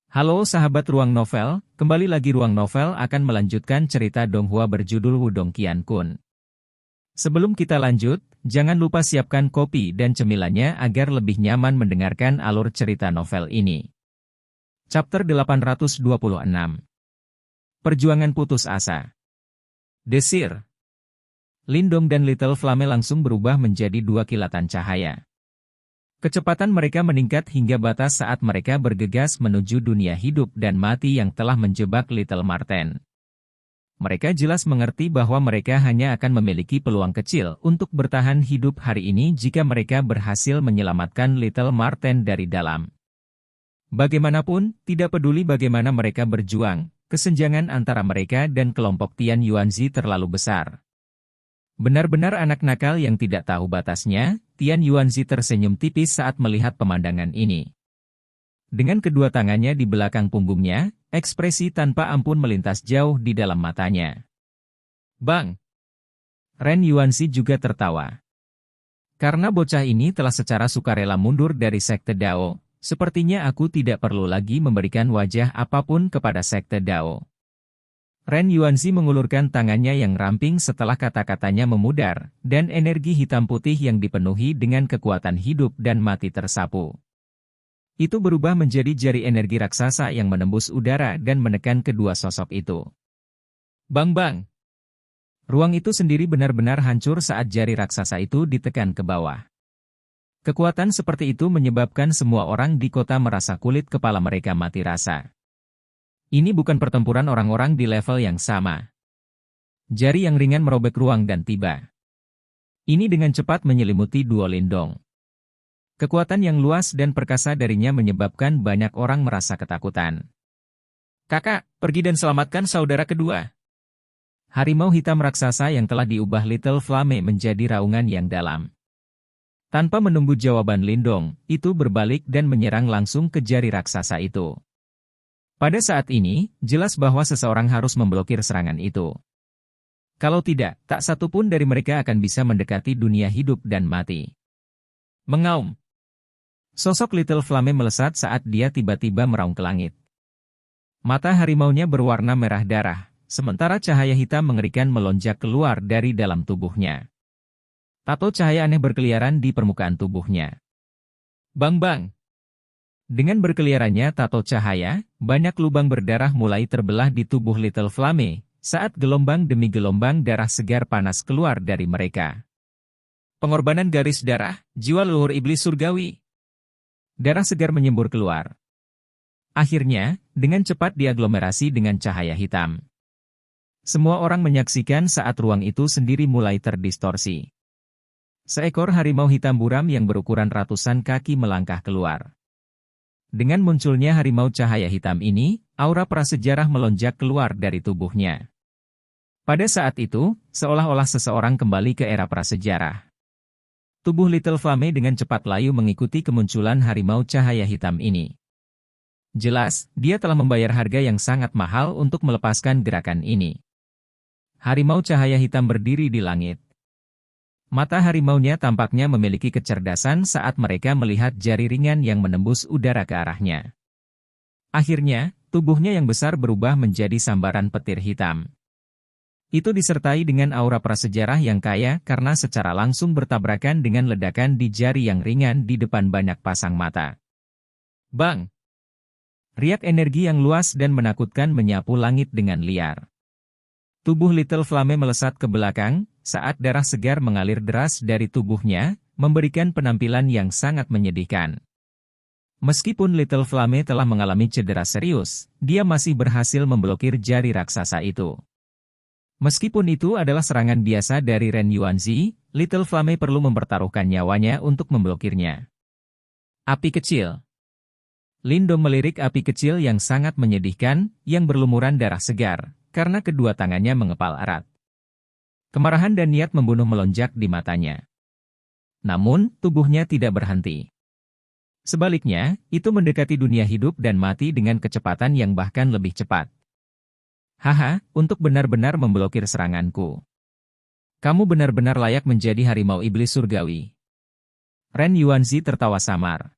Halo sahabat Ruang Novel, kembali lagi Ruang Novel akan melanjutkan cerita Donghua berjudul Wudong Qiankun. Sebelum kita lanjut, jangan lupa siapkan kopi dan cemilannya agar lebih nyaman mendengarkan alur cerita novel ini. Chapter 826. Perjuangan putus asa. Desir. Lindong dan Little Flame langsung berubah menjadi dua kilatan cahaya. Kecepatan mereka meningkat hingga batas saat mereka bergegas menuju dunia hidup dan mati yang telah menjebak Little Marten. Mereka jelas mengerti bahwa mereka hanya akan memiliki peluang kecil untuk bertahan hidup hari ini jika mereka berhasil menyelamatkan Little Marten dari dalam. Bagaimanapun, tidak peduli bagaimana mereka berjuang, kesenjangan antara mereka dan kelompok Tian Yuanzi terlalu besar. Benar-benar anak nakal yang tidak tahu batasnya, Tian Yuanzi tersenyum tipis saat melihat pemandangan ini. Dengan kedua tangannya di belakang punggungnya, ekspresi tanpa ampun melintas jauh di dalam matanya. Bang! Ren Yuanzi juga tertawa. Karena bocah ini telah secara sukarela mundur dari Sekte Dao, sepertinya aku tidak perlu lagi memberikan wajah apapun kepada Sekte Dao. Ren Yuanzi mengulurkan tangannya yang ramping setelah kata-katanya memudar, dan energi hitam putih yang dipenuhi dengan kekuatan hidup dan mati tersapu. Itu berubah menjadi jari energi raksasa yang menembus udara dan menekan kedua sosok itu. Bang! Ruang itu sendiri benar-benar hancur saat jari raksasa itu ditekan ke bawah. Kekuatan seperti itu menyebabkan semua orang di kota merasa kulit kepala mereka mati rasa. Ini bukan pertempuran orang-orang di level yang sama. Jari yang ringan merobek ruang dan tiba. Ini dengan cepat menyelimuti Duo Lindong. Kekuatan yang luas dan perkasa darinya menyebabkan banyak orang merasa ketakutan. Kakak, pergi dan selamatkan saudara kedua. Harimau hitam raksasa yang telah diubah Little Flame menjadi raungan yang dalam. Tanpa menunggu jawaban Lindong, itu berbalik dan menyerang langsung ke jari raksasa itu. Pada saat ini, jelas bahwa seseorang harus memblokir serangan itu. Kalau tidak, tak satu pun dari mereka akan bisa mendekati dunia hidup dan mati. Mengaum. Sosok Little Flame melesat saat dia tiba-tiba meraung ke langit. Mata harimaunya berwarna merah darah, sementara cahaya hitam mengerikan melonjak keluar dari dalam tubuhnya. Tato cahaya aneh berkeliaran di permukaan tubuhnya. Bang! Dengan berkeliarannya tato cahaya, banyak lubang berdarah mulai terbelah di tubuh Little Flame, saat gelombang demi gelombang darah segar panas keluar dari mereka. Pengorbanan garis darah, jiwa leluhur iblis surgawi. Darah segar menyembur keluar. Akhirnya, dengan cepat diaglomerasi dengan cahaya hitam. Semua orang menyaksikan saat ruang itu sendiri mulai terdistorsi. Seekor harimau hitam buram yang berukuran ratusan kaki melangkah keluar. Dengan munculnya harimau cahaya hitam ini, aura prasejarah melonjak keluar dari tubuhnya. Pada saat itu, seolah-olah seseorang kembali ke era prasejarah. Tubuh Little Flame dengan cepat layu mengikuti kemunculan harimau cahaya hitam ini. Jelas, dia telah membayar harga yang sangat mahal untuk melepaskan gerakan ini. Harimau cahaya hitam berdiri di langit. Mata harimaunya tampaknya memiliki kecerdasan saat mereka melihat jari ringan yang menembus udara ke arahnya. Akhirnya, tubuhnya yang besar berubah menjadi sambaran petir hitam. Itu disertai dengan aura prasejarah yang kaya karena secara langsung bertabrakan dengan ledakan di jari yang ringan di depan banyak pasang mata. Bang! Riak energi yang luas dan menakutkan menyapu langit dengan liar. Tubuh Little Flame melesat ke belakang, saat darah segar mengalir deras dari tubuhnya, memberikan penampilan yang sangat menyedihkan. Meskipun Little Flame telah mengalami cedera serius, dia masih berhasil memblokir jari raksasa itu. Meskipun itu adalah serangan biasa dari Ren Yuanzi, Little Flame perlu mempertaruhkan nyawanya untuk memblokirnya. Api kecil. Lindong melirik api kecil yang sangat menyedihkan, yang berlumuran darah segar, karena kedua tangannya mengepal erat. Kemarahan dan niat membunuh melonjak di matanya. Namun, tubuhnya tidak berhenti. Sebaliknya, itu mendekati dunia hidup dan mati dengan kecepatan yang bahkan lebih cepat. Haha, untuk benar-benar memblokir seranganku. Kamu benar-benar layak menjadi harimau iblis surgawi. Ren Yuanzi tertawa samar.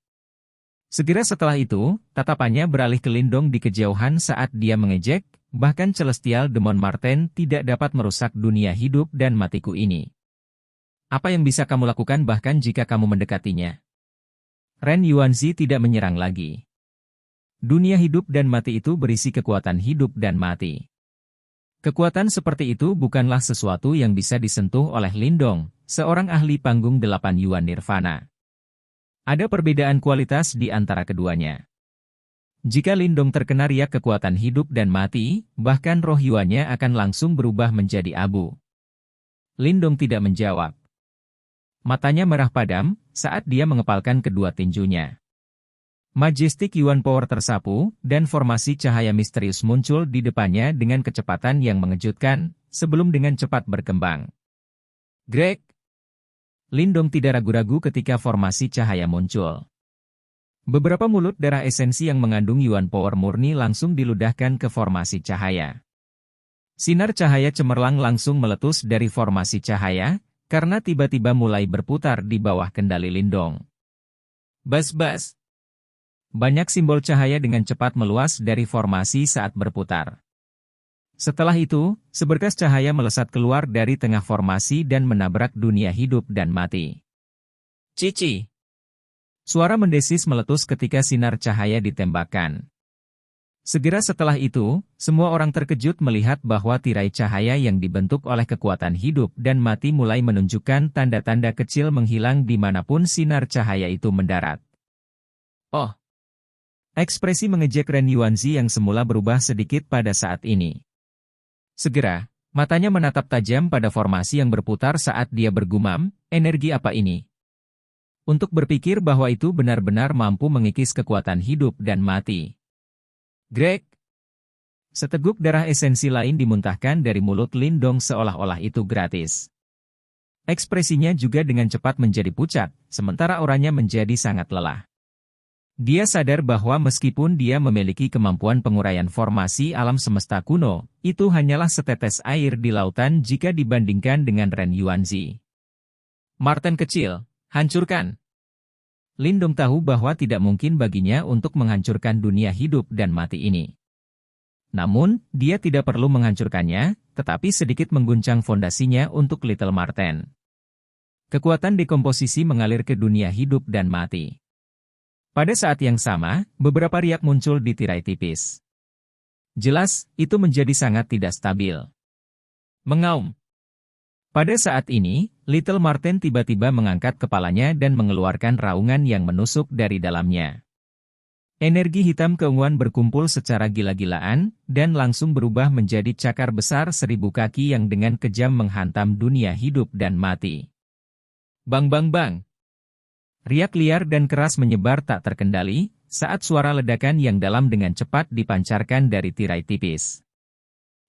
Segera setelah itu, tatapannya beralih ke Lindong di kejauhan saat dia mengejek, bahkan Celestial Demon Marten tidak dapat merusak dunia hidup dan matiku ini. Apa yang bisa kamu lakukan bahkan jika kamu mendekatinya? Ren Yuanzi tidak menyerang lagi. Dunia hidup dan mati itu berisi kekuatan hidup dan mati. Kekuatan seperti itu bukanlah sesuatu yang bisa disentuh oleh Lindong, seorang ahli panggung 8 Yuan Nirvana. Ada perbedaan kualitas di antara keduanya. Jika Lindong terkena riak kekuatan hidup dan mati, bahkan roh Yuannya akan langsung berubah menjadi abu. Lindong tidak menjawab. Matanya merah padam saat dia mengepalkan kedua tinjunya. Majestic Yuan Power tersapu, dan formasi cahaya misterius muncul di depannya dengan kecepatan yang mengejutkan, sebelum dengan cepat berkembang. Greg! Lindong tidak ragu-ragu ketika formasi cahaya muncul. Beberapa mulut darah esensi yang mengandung Yuan Power murni langsung diludahkan ke formasi cahaya. Sinar cahaya cemerlang langsung meletus dari formasi cahaya, karena tiba-tiba mulai berputar di bawah kendali Lindong. Bas-bas! Banyak simbol cahaya dengan cepat meluas dari formasi saat berputar. Setelah itu, seberkas cahaya melesat keluar dari tengah formasi dan menabrak dunia hidup dan mati. Cici! Suara mendesis meletus ketika sinar cahaya ditembakkan. Segera setelah itu, semua orang terkejut melihat bahwa tirai cahaya yang dibentuk oleh kekuatan hidup dan mati mulai menunjukkan tanda-tanda kecil menghilang dimanapun sinar cahaya itu mendarat. Oh! Ekspresi mengejek Ren Yuanzi yang semula berubah sedikit pada saat ini. Segera, matanya menatap tajam pada formasi yang berputar saat dia bergumam, energi apa ini? Untuk berpikir bahwa itu benar-benar mampu mengikis kekuatan hidup dan mati. Greg! Seteguk darah esensi lain dimuntahkan dari mulut Lindong seolah-olah itu gratis. Ekspresinya juga dengan cepat menjadi pucat, sementara orangnya menjadi sangat lelah. Dia sadar bahwa meskipun dia memiliki kemampuan penguraian formasi alam semesta kuno, itu hanyalah setetes air di lautan jika dibandingkan dengan Ren Yuanzi. Marten kecil, hancurkan! Lindong tahu bahwa tidak mungkin baginya untuk menghancurkan dunia hidup dan mati ini. Namun, dia tidak perlu menghancurkannya, tetapi sedikit mengguncang fondasinya untuk Little Marten. Kekuatan dekomposisi mengalir ke dunia hidup dan mati. Pada saat yang sama, beberapa riak muncul di tirai tipis. Jelas, itu menjadi sangat tidak stabil. Mengaum. Pada saat ini, Little Marten tiba-tiba mengangkat kepalanya dan mengeluarkan raungan yang menusuk dari dalamnya. Energi hitam keunguan berkumpul secara gila-gilaan, dan langsung berubah menjadi cakar besar 1000 kaki yang dengan kejam menghantam dunia hidup dan mati. Bang bang bang! Riak liar dan keras menyebar tak terkendali, saat suara ledakan yang dalam dengan cepat dipancarkan dari tirai tipis.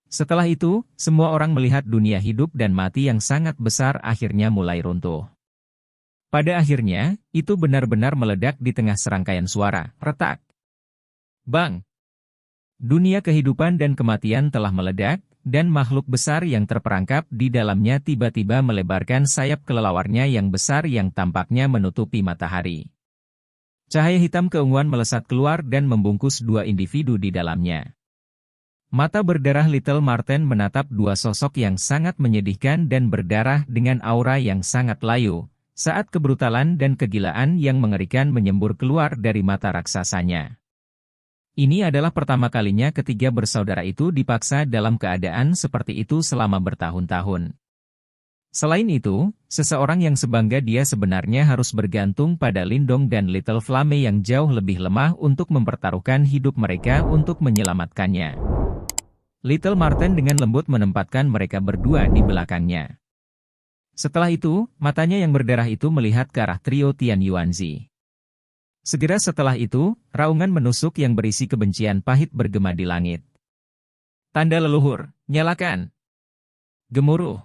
Setelah itu, semua orang melihat dunia hidup dan mati yang sangat besar akhirnya mulai runtuh. Pada akhirnya, itu benar-benar meledak di tengah serangkaian suara, retak. Bang! Dunia kehidupan dan kematian telah meledak, dan makhluk besar yang terperangkap di dalamnya tiba-tiba melebarkan sayap kelelawarnya yang besar yang tampaknya menutupi matahari. Cahaya hitam keunguan melesat keluar dan membungkus dua individu di dalamnya. Mata berdarah Little Marten menatap dua sosok yang sangat menyedihkan dan berdarah dengan aura yang sangat layu, saat kebrutalan dan kegilaan yang mengerikan menyembur keluar dari mata raksasanya. Ini adalah pertama kalinya ketiga bersaudara itu dipaksa dalam keadaan seperti itu selama bertahun-tahun. Selain itu, seseorang yang sebangga dia sebenarnya harus bergantung pada Lindong dan Little Flame yang jauh lebih lemah untuk mempertaruhkan hidup mereka untuk menyelamatkannya. Little Marten dengan lembut menempatkan mereka berdua di belakangnya. Setelah itu, matanya yang berdarah itu melihat ke arah trio Tian Yuanzi. Segera setelah itu, raungan menusuk yang berisi kebencian pahit bergema di langit. Tanda leluhur, nyalakan! Gemuruh!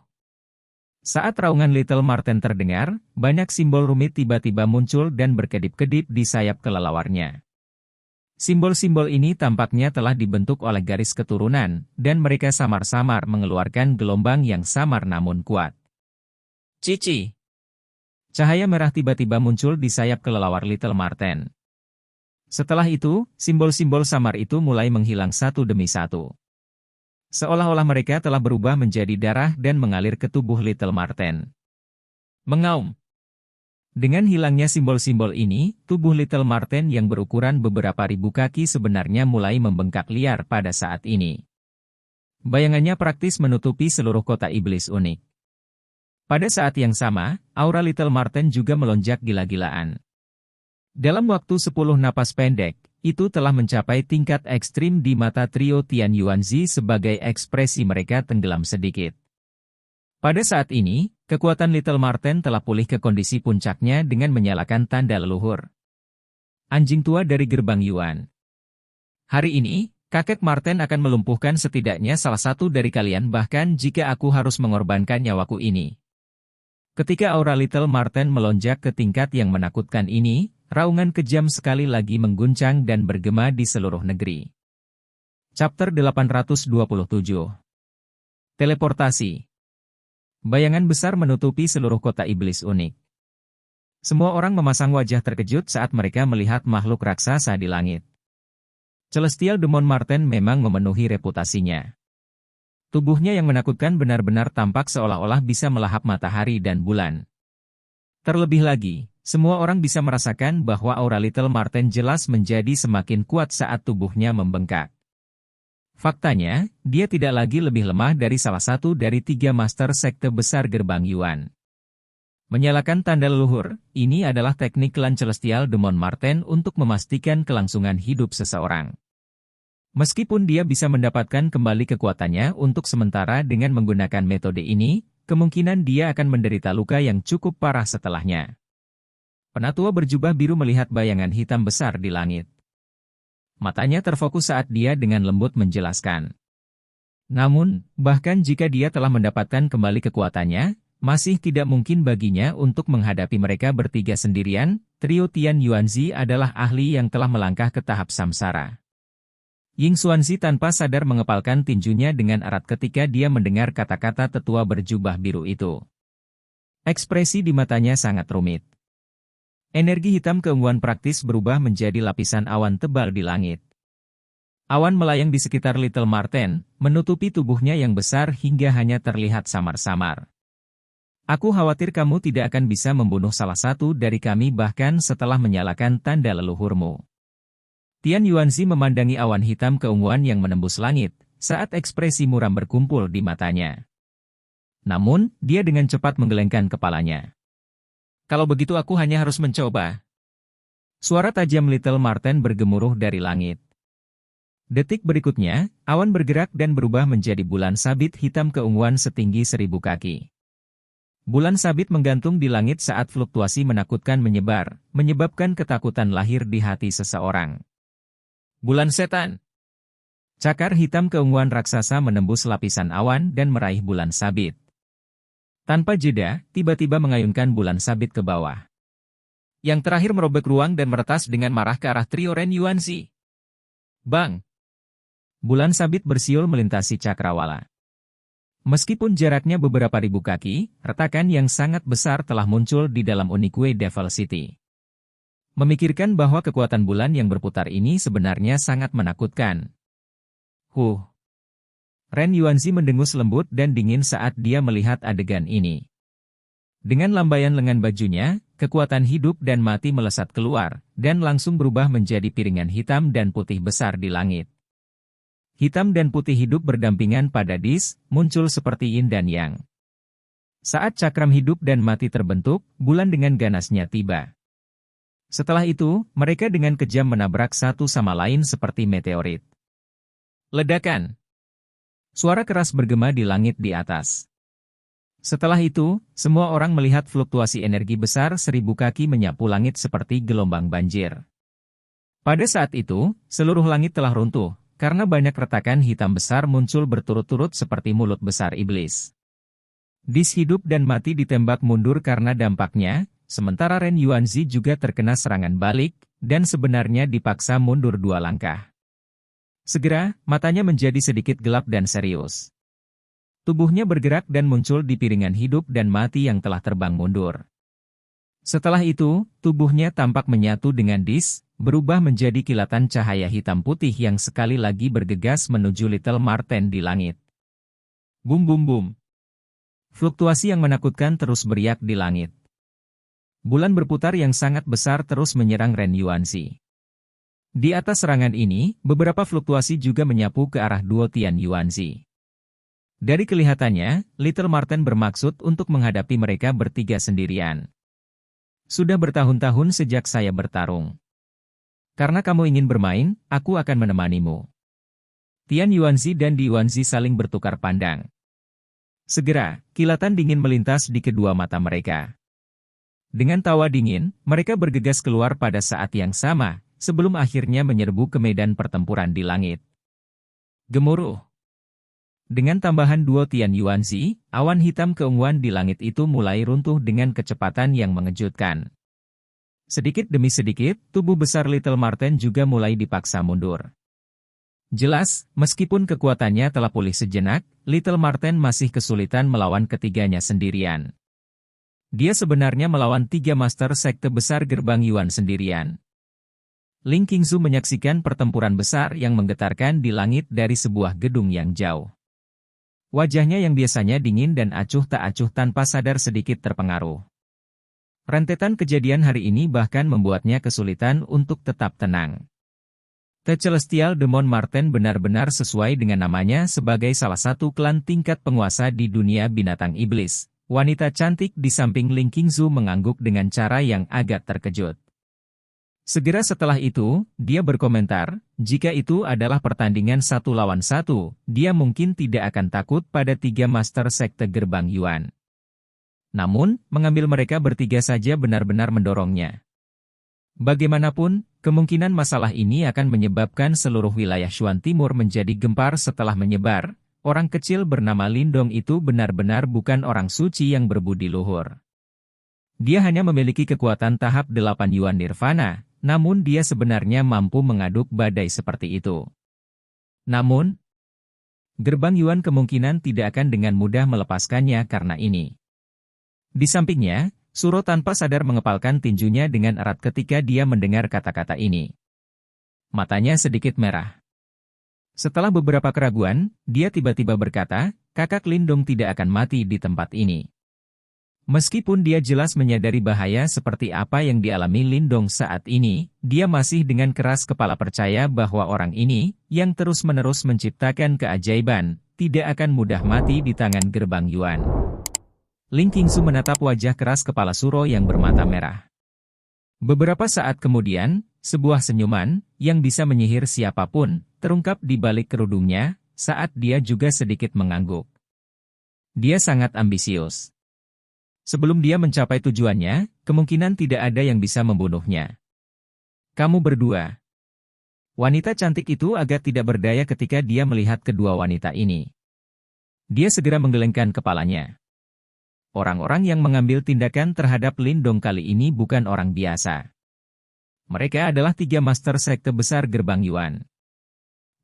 Saat raungan Little Marten terdengar, banyak simbol rumit tiba-tiba muncul dan berkedip-kedip di sayap kelelawarnya. Simbol-simbol ini tampaknya telah dibentuk oleh garis keturunan, dan mereka samar-samar mengeluarkan gelombang yang samar namun kuat. Cici! Cahaya merah tiba-tiba muncul di sayap kelelawar Little Marten. Setelah itu, simbol-simbol samar itu mulai menghilang satu demi satu. Seolah-olah mereka telah berubah menjadi darah dan mengalir ke tubuh Little Marten. Mengaum. Dengan hilangnya simbol-simbol ini, tubuh Little Marten yang berukuran beberapa ribu kaki sebenarnya mulai membengkak liar pada saat ini. Bayangannya praktis menutupi seluruh kota iblis unik. Pada saat yang sama, aura Little Marten juga melonjak gila-gilaan. Dalam waktu 10 napas pendek, itu telah mencapai tingkat ekstrim di mata trio Tian Yuanzi sebagai ekspresi mereka tenggelam sedikit. Pada saat ini, kekuatan Little Marten telah pulih ke kondisi puncaknya dengan menyalakan tanda leluhur. Anjing tua dari gerbang Yuan. Hari ini, kakek Marten akan melumpuhkan setidaknya salah satu dari kalian bahkan jika aku harus mengorbankan nyawaku ini. Ketika aura Little Marten melonjak ke tingkat yang menakutkan ini, raungan kejam sekali lagi mengguncang dan bergema di seluruh negeri. Chapter 827. Teleportasi. Bayangan besar menutupi seluruh kota iblis unik. Semua orang memasang wajah terkejut saat mereka melihat makhluk raksasa di langit. Celestial Demon Marten memang memenuhi reputasinya. Tubuhnya yang menakutkan benar-benar tampak seolah-olah bisa melahap matahari dan bulan. Terlebih lagi, semua orang bisa merasakan bahwa aura Little Marten jelas menjadi semakin kuat saat tubuhnya membengkak. Faktanya, dia tidak lagi lebih lemah dari salah satu dari 3 master sekte besar gerbang Yuan. Menyalakan tanda leluhur, ini adalah teknik klan Celestial Demon Marten untuk memastikan kelangsungan hidup seseorang. Meskipun dia bisa mendapatkan kembali kekuatannya untuk sementara dengan menggunakan metode ini, kemungkinan dia akan menderita luka yang cukup parah setelahnya. Penatua berjubah biru melihat bayangan hitam besar di langit. Matanya terfokus saat dia dengan lembut menjelaskan. Namun, bahkan jika dia telah mendapatkan kembali kekuatannya, masih tidak mungkin baginya untuk menghadapi mereka bertiga sendirian. Trio Tian Yuanzi adalah ahli yang telah melangkah ke tahap samsara. Ying Xuanzi tanpa sadar mengepalkan tinjunya dengan erat ketika dia mendengar kata-kata tetua berjubah biru itu. Ekspresi di matanya sangat rumit. Energi hitam keunguan praktis berubah menjadi lapisan awan tebal di langit. Awan melayang di sekitar Little Marten, menutupi tubuhnya yang besar hingga hanya terlihat samar-samar. Aku khawatir kamu tidak akan bisa membunuh salah satu dari kami bahkan setelah menyalakan tanda leluhurmu. Tian Yuanzi memandangi awan hitam keunguan yang menembus langit, saat ekspresi muram berkumpul di matanya. Namun, dia dengan cepat menggelengkan kepalanya. Kalau begitu aku hanya harus mencoba. Suara tajam Little Marten bergemuruh dari langit. Detik berikutnya, awan bergerak dan berubah menjadi bulan sabit hitam keunguan setinggi 1000 kaki. Bulan sabit menggantung di langit saat fluktuasi menakutkan menyebar, menyebabkan ketakutan lahir di hati seseorang. Bulan setan. Cakar hitam keunguan raksasa menembus lapisan awan dan meraih bulan sabit. Tanpa jeda, tiba-tiba mengayunkan bulan sabit ke bawah. Yang terakhir merobek ruang dan meretas dengan marah ke arah trio Ren Yuanzi. Bang! Bulan sabit bersiul melintasi cakrawala. Meskipun jaraknya beberapa ribu kaki, retakan yang sangat besar telah muncul di dalam Unique Devil City. Memikirkan bahwa kekuatan bulan yang berputar ini sebenarnya sangat menakutkan. Ren Yuanzi mendengus lembut dan dingin saat dia melihat adegan ini. Dengan lambaian lengan bajunya, kekuatan hidup dan mati melesat keluar, dan langsung berubah menjadi piringan hitam dan putih besar di langit. Hitam dan putih hidup berdampingan pada dis, muncul seperti yin dan yang. Saat cakram hidup dan mati terbentuk, bulan dengan ganasnya tiba. Setelah itu, mereka dengan kejam menabrak satu sama lain seperti meteorit. Ledakan. Suara keras bergema di langit di atas. Setelah itu, semua orang melihat fluktuasi energi besar 1000 kaki menyapu langit seperti gelombang banjir. Pada saat itu, seluruh langit telah runtuh, karena banyak retakan hitam besar muncul berturut-turut seperti mulut besar iblis. Dis hidup dan mati ditembak mundur karena dampaknya, sementara Ren Yuanzi juga terkena serangan balik, dan sebenarnya dipaksa mundur 2 langkah. Segera, matanya menjadi sedikit gelap dan serius. Tubuhnya bergerak dan muncul di piringan hidup dan mati yang telah terbang mundur. Setelah itu, tubuhnya tampak menyatu dengan Dis, berubah menjadi kilatan cahaya hitam putih yang sekali lagi bergegas menuju Little Marten di langit. Bum bum bum. Fluktuasi yang menakutkan terus beriak di langit. Bulan berputar yang sangat besar terus menyerang Ren Yuanzi. Di atas serangan ini, beberapa fluktuasi juga menyapu ke arah duo Tian Yuanzi. Dari kelihatannya, Little Marten bermaksud untuk menghadapi mereka bertiga sendirian. Sudah bertahun-tahun sejak saya bertarung. Karena kamu ingin bermain, aku akan menemanimu. Tian Yuanzi dan Di Yuanzi saling bertukar pandang. Segera, kilatan dingin melintas di kedua mata mereka. Dengan tawa dingin, mereka bergegas keluar pada saat yang sama, sebelum akhirnya menyerbu ke medan pertempuran di langit. Gemuruh. Dengan tambahan duo Tian Yuanzi, awan hitam keunguan di langit itu mulai runtuh dengan kecepatan yang mengejutkan. Sedikit demi sedikit, tubuh besar Little Marten juga mulai dipaksa mundur. Jelas, meskipun kekuatannya telah pulih sejenak, Little Marten masih kesulitan melawan ketiganya sendirian. Dia sebenarnya melawan 3 master sekte besar gerbang Yuan sendirian. Ling Qingzu menyaksikan pertempuran besar yang menggetarkan di langit dari sebuah gedung yang jauh. Wajahnya yang biasanya dingin dan acuh tak acuh tanpa sadar sedikit terpengaruh. Rentetan kejadian hari ini bahkan membuatnya kesulitan untuk tetap tenang. The Celestial Demon Marten benar-benar sesuai dengan namanya sebagai salah satu klan tingkat penguasa di dunia binatang iblis. Wanita cantik di samping Ling Qingzu mengangguk dengan cara yang agak terkejut. Segera setelah itu, dia berkomentar, jika itu adalah pertandingan 1 lawan 1, dia mungkin tidak akan takut pada 3 master sekte gerbang Yuan. Namun, mengambil mereka bertiga saja benar-benar mendorongnya. Bagaimanapun, kemungkinan masalah ini akan menyebabkan seluruh wilayah Shuan Timur menjadi gempar setelah menyebar. Orang kecil bernama Lindong itu benar-benar bukan orang suci yang berbudi luhur. Dia hanya memiliki kekuatan tahap 8 Yuan Nirvana, namun dia sebenarnya mampu mengaduk badai seperti itu. Namun, gerbang Yuan kemungkinan tidak akan dengan mudah melepaskannya karena ini. Di sampingnya, Suro tanpa sadar mengepalkan tinjunya dengan erat ketika dia mendengar kata-kata ini. Matanya sedikit merah. Setelah beberapa keraguan, dia tiba-tiba berkata, kakak Lindong tidak akan mati di tempat ini. Meskipun dia jelas menyadari bahaya seperti apa yang dialami Lindong saat ini, dia masih dengan keras kepala percaya bahwa orang ini, yang terus-menerus menciptakan keajaiban, tidak akan mudah mati di tangan gerbang Yuan. Ling Qingzu menatap wajah keras kepala Suro yang bermata merah. Beberapa saat kemudian, sebuah senyuman, yang bisa menyihir siapapun, terungkap di balik kerudungnya, saat dia juga sedikit mengangguk. Dia sangat ambisius. Sebelum dia mencapai tujuannya, kemungkinan tidak ada yang bisa membunuhnya. Kamu berdua. Wanita cantik itu agak tidak berdaya ketika dia melihat kedua wanita ini. Dia segera menggelengkan kepalanya. Orang-orang yang mengambil tindakan terhadap Lindong kali ini bukan orang biasa. Mereka adalah 3 master sekte besar gerbang Yuan.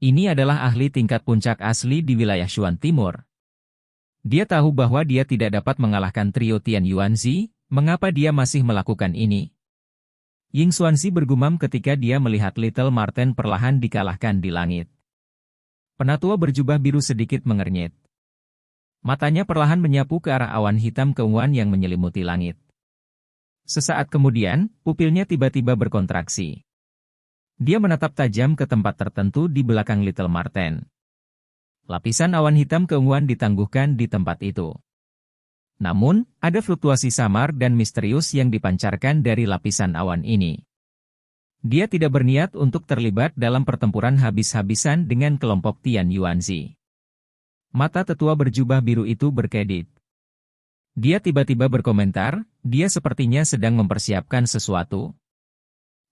Ini adalah ahli tingkat puncak asli di wilayah Shuan Timur. Dia tahu bahwa dia tidak dapat mengalahkan trio Tian Yuanzi, mengapa dia masih melakukan ini? Ying Xuanzi bergumam ketika dia melihat Little Marten perlahan dikalahkan di langit. Penatua berjubah biru sedikit mengernyit. Matanya perlahan menyapu ke arah awan hitam keunguan yang menyelimuti langit. Sesaat kemudian, pupilnya tiba-tiba berkontraksi. Dia menatap tajam ke tempat tertentu di belakang Little Marten. Lapisan awan hitam keunguan ditangguhkan di tempat itu. Namun, ada fluktuasi samar dan misterius yang dipancarkan dari lapisan awan ini. Dia tidak berniat untuk terlibat dalam pertempuran habis-habisan dengan kelompok Tian Yuanzi. Mata tetua berjubah biru itu berkedip. Dia tiba-tiba berkomentar, dia sepertinya sedang mempersiapkan sesuatu.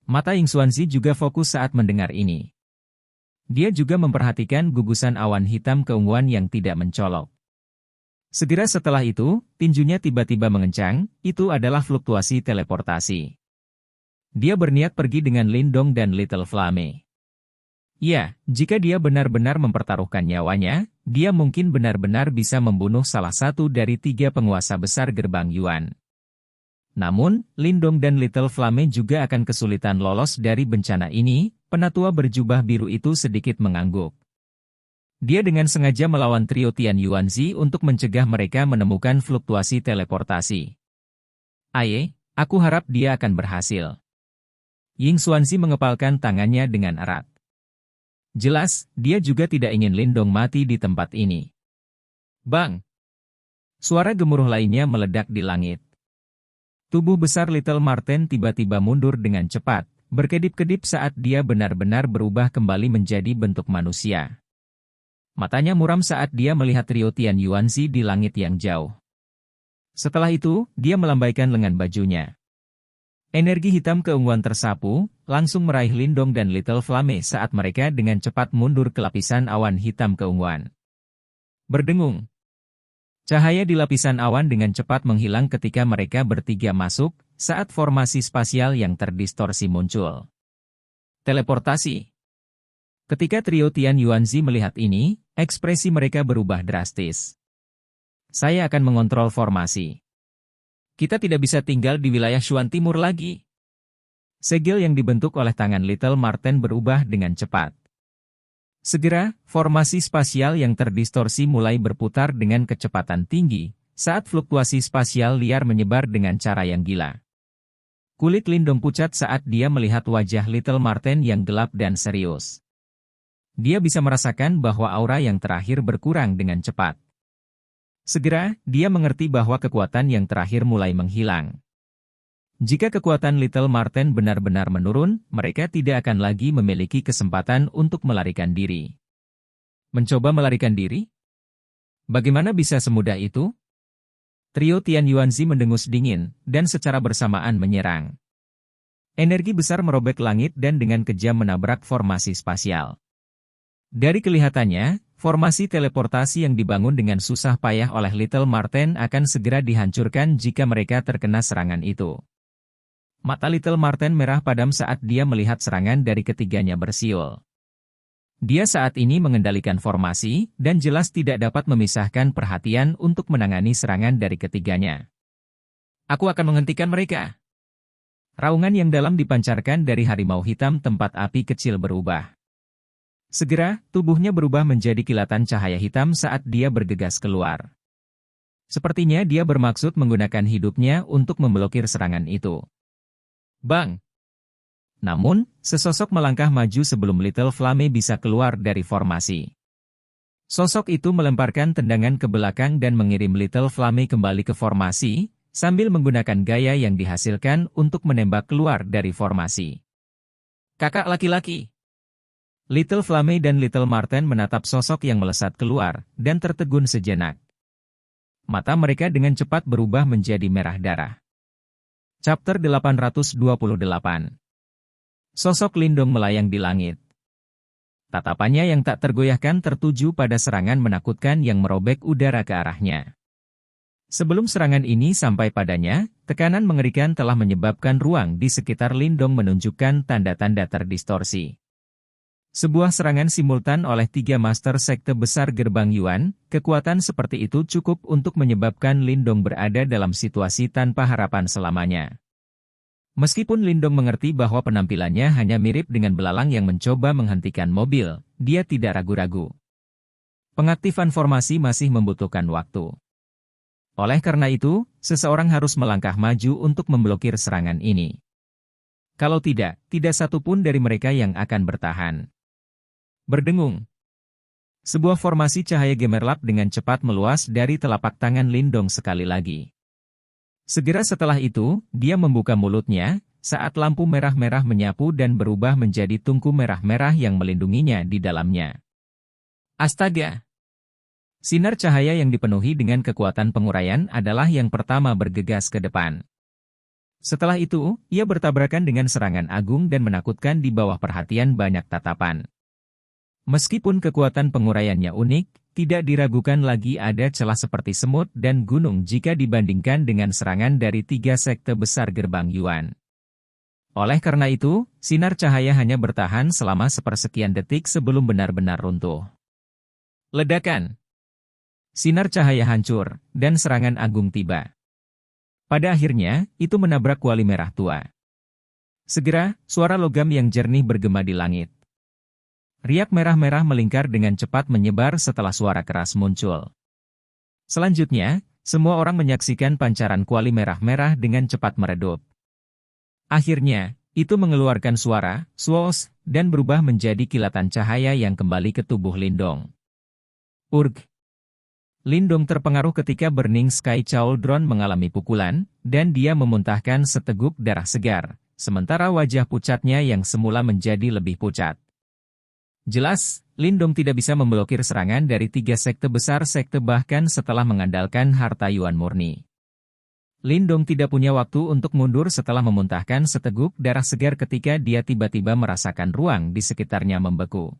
Mata Ying Xuanzi juga fokus saat mendengar ini. Dia juga memperhatikan gugusan awan hitam keunguan yang tidak mencolok. Segera setelah itu, tinjunya tiba-tiba mengencang, itu adalah fluktuasi teleportasi. Dia berniat pergi dengan Lindong dan Little Flame. Ya, jika dia benar-benar mempertaruhkan nyawanya, dia mungkin benar-benar bisa membunuh salah satu dari 3 penguasa besar gerbang Yuan. Namun, Lindong dan Little Flame juga akan kesulitan lolos dari bencana ini. Penatua berjubah biru itu sedikit mengangguk. Dia dengan sengaja melawan trio Tian Yuanzi untuk mencegah mereka menemukan fluktuasi teleportasi. Aye, aku harap dia akan berhasil. Ying Xuanzi mengepalkan tangannya dengan erat. Jelas, dia juga tidak ingin Lindong mati di tempat ini. Bang! Suara gemuruh lainnya meledak di langit. Tubuh besar Little Marten tiba-tiba mundur dengan cepat, berkedip-kedip saat dia benar-benar berubah kembali menjadi bentuk manusia. Matanya muram saat dia melihat trio Tian Yuanzi di langit yang jauh. Setelah itu, dia melambaikan lengan bajunya. Energi hitam keunguan tersapu, langsung meraih Lindong dan Little Flame saat mereka dengan cepat mundur ke lapisan awan hitam keunguan. Berdengung. Cahaya di lapisan awan dengan cepat menghilang ketika mereka bertiga masuk, saat formasi spasial yang terdistorsi muncul. Teleportasi. Ketika trio Tian Yuanzi melihat ini, ekspresi mereka berubah drastis. Saya akan mengontrol formasi. Kita tidak bisa tinggal di wilayah Shuan Timur lagi. Segel yang dibentuk oleh tangan Little Marten berubah dengan cepat. Segera, formasi spasial yang terdistorsi mulai berputar dengan kecepatan tinggi, saat fluktuasi spasial liar menyebar dengan cara yang gila. Kulit Lindong pucat saat dia melihat wajah Little Marten yang gelap dan serius. Dia bisa merasakan bahwa aura yang terakhir berkurang dengan cepat. Segera, dia mengerti bahwa kekuatan yang terakhir mulai menghilang. Jika kekuatan Little Marten benar-benar menurun, mereka tidak akan lagi memiliki kesempatan untuk melarikan diri. Mencoba melarikan diri? Bagaimana bisa semudah itu? Trio Tian Yuanzi mendengus dingin, dan secara bersamaan menyerang. Energi besar merobek langit dan dengan kejam menabrak formasi spasial. Dari kelihatannya, formasi teleportasi yang dibangun dengan susah payah oleh Little Marten akan segera dihancurkan jika mereka terkena serangan itu. Mata Little Marten merah padam saat dia melihat serangan dari ketiganya bersiul. Dia saat ini mengendalikan formasi, dan jelas tidak dapat memisahkan perhatian untuk menangani serangan dari ketiganya. Aku akan menghentikan mereka. Raungan yang dalam dipancarkan dari harimau hitam tempat api kecil berubah. Segera, tubuhnya berubah menjadi kilatan cahaya hitam saat dia bergegas keluar. Sepertinya dia bermaksud menggunakan hidupnya untuk memblokir serangan itu. Bang! Namun, sesosok melangkah maju sebelum Little Flame bisa keluar dari formasi. Sosok itu melemparkan tendangan ke belakang dan mengirim Little Flame kembali ke formasi, sambil menggunakan gaya yang dihasilkan untuk menembak keluar dari formasi. Kakak laki-laki! Little Flame dan Little Marten menatap sosok yang melesat keluar, dan tertegun sejenak. Mata mereka dengan cepat berubah menjadi merah darah. Chapter 828. Sosok Lindong melayang di langit. Tatapannya yang tak tergoyahkan tertuju pada serangan menakutkan yang merobek udara ke arahnya. Sebelum serangan ini sampai padanya, tekanan mengerikan telah menyebabkan ruang di sekitar Lindong menunjukkan tanda-tanda terdistorsi. Sebuah serangan simultan oleh 3 master sekte besar gerbang Yuan, kekuatan seperti itu cukup untuk menyebabkan Lindong berada dalam situasi tanpa harapan selamanya. Meskipun Lindong mengerti bahwa penampilannya hanya mirip dengan belalang yang mencoba menghentikan mobil, dia tidak ragu-ragu. Pengaktifan formasi masih membutuhkan waktu. Oleh karena itu, seseorang harus melangkah maju untuk memblokir serangan ini. Kalau tidak satu pun dari mereka yang akan bertahan. Berdengung. Sebuah formasi cahaya gemerlap dengan cepat meluas dari telapak tangan Lindong sekali lagi. Segera setelah itu, dia membuka mulutnya, saat lampu merah-merah menyapu dan berubah menjadi tungku merah-merah yang melindunginya di dalamnya. Astaga! Sinar cahaya yang dipenuhi dengan kekuatan penguraian adalah yang pertama bergegas ke depan. Setelah itu, ia bertabrakan dengan serangan agung dan menakutkan di bawah perhatian banyak tatapan. Meskipun kekuatan penguraiannya unik, tidak diragukan lagi ada celah seperti semut dan gunung jika dibandingkan dengan serangan dari 3 sekte besar gerbang Yuan. Oleh karena itu, sinar cahaya hanya bertahan selama sepersekian detik sebelum benar-benar runtuh. Ledakan. Sinar cahaya hancur, dan serangan agung tiba. Pada akhirnya, itu menabrak kuali merah tua. Segera, suara logam yang jernih bergema di langit. Riak merah-merah melingkar dengan cepat menyebar setelah suara keras muncul. Selanjutnya, semua orang menyaksikan pancaran kuali merah-merah dengan cepat meredup. Akhirnya, itu mengeluarkan suara, swoosh, dan berubah menjadi kilatan cahaya yang kembali ke tubuh Lindong. Urg! Lindong terpengaruh ketika Burning Sky Cauldron mengalami pukulan, dan dia memuntahkan seteguk darah segar, sementara wajah pucatnya yang semula menjadi lebih pucat. Jelas, Lindong tidak bisa memblokir serangan dari 3 sekte besar bahkan setelah mengandalkan harta Yuan murni. Lindong tidak punya waktu untuk mundur setelah memuntahkan seteguk darah segar ketika dia tiba-tiba merasakan ruang di sekitarnya membeku.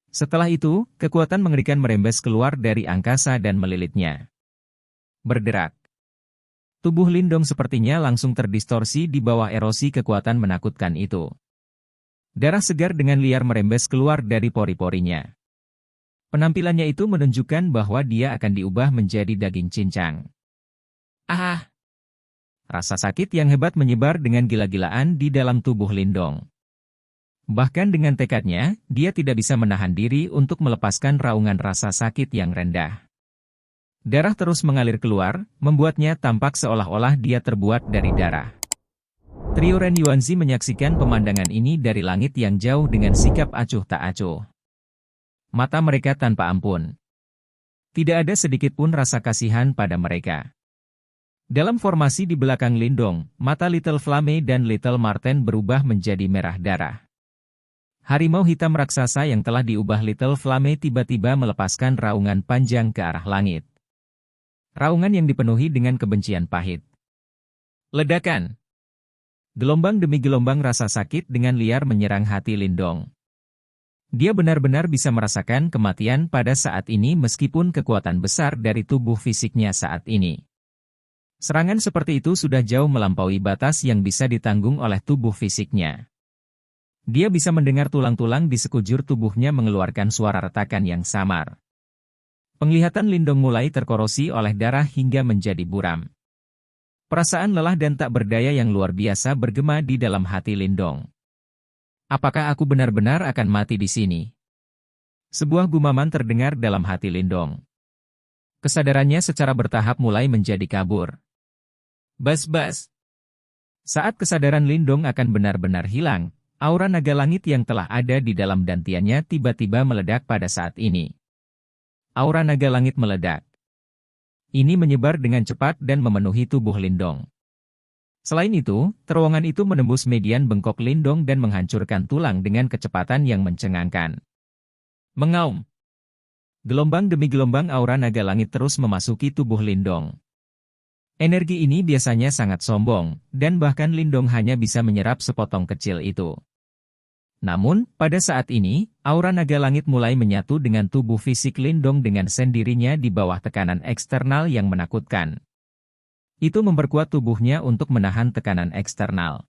Setelah itu, kekuatan mengerikan merembes keluar dari angkasa dan melilitnya. Berderak. Tubuh Lindong sepertinya langsung terdistorsi di bawah erosi kekuatan menakutkan itu. Darah segar dengan liar merembes keluar dari pori-porinya. Penampilannya itu menunjukkan bahwa dia akan diubah menjadi daging cincang. Ah! Rasa sakit yang hebat menyebar dengan gila-gilaan di dalam tubuh Lindong. Bahkan dengan tekadnya, dia tidak bisa menahan diri untuk melepaskan raungan rasa sakit yang rendah. Darah terus mengalir keluar, membuatnya tampak seolah-olah dia terbuat dari darah. Trio Ren Yuanzi menyaksikan pemandangan ini dari langit yang jauh dengan sikap acuh tak acuh. Mata mereka tanpa ampun. Tidak ada sedikit pun rasa kasihan pada mereka. Dalam formasi di belakang Lindong, mata Little Flame dan Little Marten berubah menjadi merah darah. Harimau hitam raksasa yang telah diubah Little Flame tiba-tiba melepaskan raungan panjang ke arah langit. Raungan yang dipenuhi dengan kebencian pahit. Ledakan! Gelombang demi gelombang rasa sakit dengan liar menyerang hati Lindong. Dia benar-benar bisa merasakan kematian pada saat ini meskipun kekuatan besar dari tubuh fisiknya saat ini. Serangan seperti itu sudah jauh melampaui batas yang bisa ditanggung oleh tubuh fisiknya. Dia bisa mendengar tulang-tulang di sekujur tubuhnya mengeluarkan suara retakan yang samar. Penglihatan Lindong mulai terkorosi oleh darah hingga menjadi buram. Perasaan lelah dan tak berdaya yang luar biasa bergema di dalam hati Lindong. Apakah aku benar-benar akan mati di sini? Sebuah gumaman terdengar dalam hati Lindong. Kesadarannya secara bertahap mulai menjadi kabur. Bas-bas. Saat kesadaran Lindong akan benar-benar hilang, aura naga langit yang telah ada di dalam dantiannya tiba-tiba meledak pada saat ini. Aura naga langit meledak. Ini menyebar dengan cepat dan memenuhi tubuh Lindong. Selain itu, terowongan itu menembus median bengkok Lindong dan menghancurkan tulang dengan kecepatan yang mencengangkan. Mengaum. Gelombang demi gelombang aura naga langit terus memasuki tubuh Lindong. Energi ini biasanya sangat sombong, dan bahkan Lindong hanya bisa menyerap sepotong kecil itu. Namun, pada saat ini, aura naga langit mulai menyatu dengan tubuh fisik Lindong dengan sendirinya di bawah tekanan eksternal yang menakutkan. Itu memperkuat tubuhnya untuk menahan tekanan eksternal.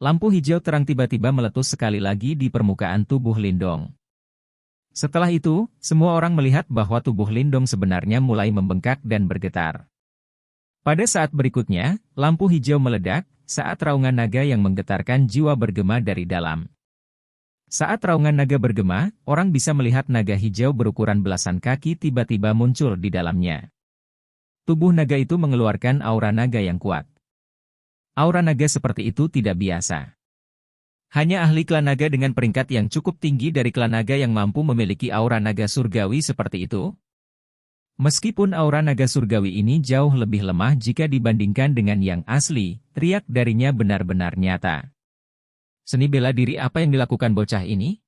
Lampu hijau terang tiba-tiba meletus sekali lagi di permukaan tubuh Lindong. Setelah itu, semua orang melihat bahwa tubuh Lindong sebenarnya mulai membengkak dan bergetar. Pada saat berikutnya, lampu hijau meledak, saat raungan naga yang menggetarkan jiwa bergema dari dalam. Saat raungan naga bergema, orang bisa melihat naga hijau berukuran belasan kaki tiba-tiba muncul di dalamnya. Tubuh naga itu mengeluarkan aura naga yang kuat. Aura naga seperti itu tidak biasa. Hanya ahli klan naga dengan peringkat yang cukup tinggi dari klan naga yang mampu memiliki aura naga surgawi seperti itu. Meskipun aura naga surgawi ini jauh lebih lemah jika dibandingkan dengan yang asli, teriak darinya benar-benar nyata. Seni bela diri apa yang dilakukan bocah ini?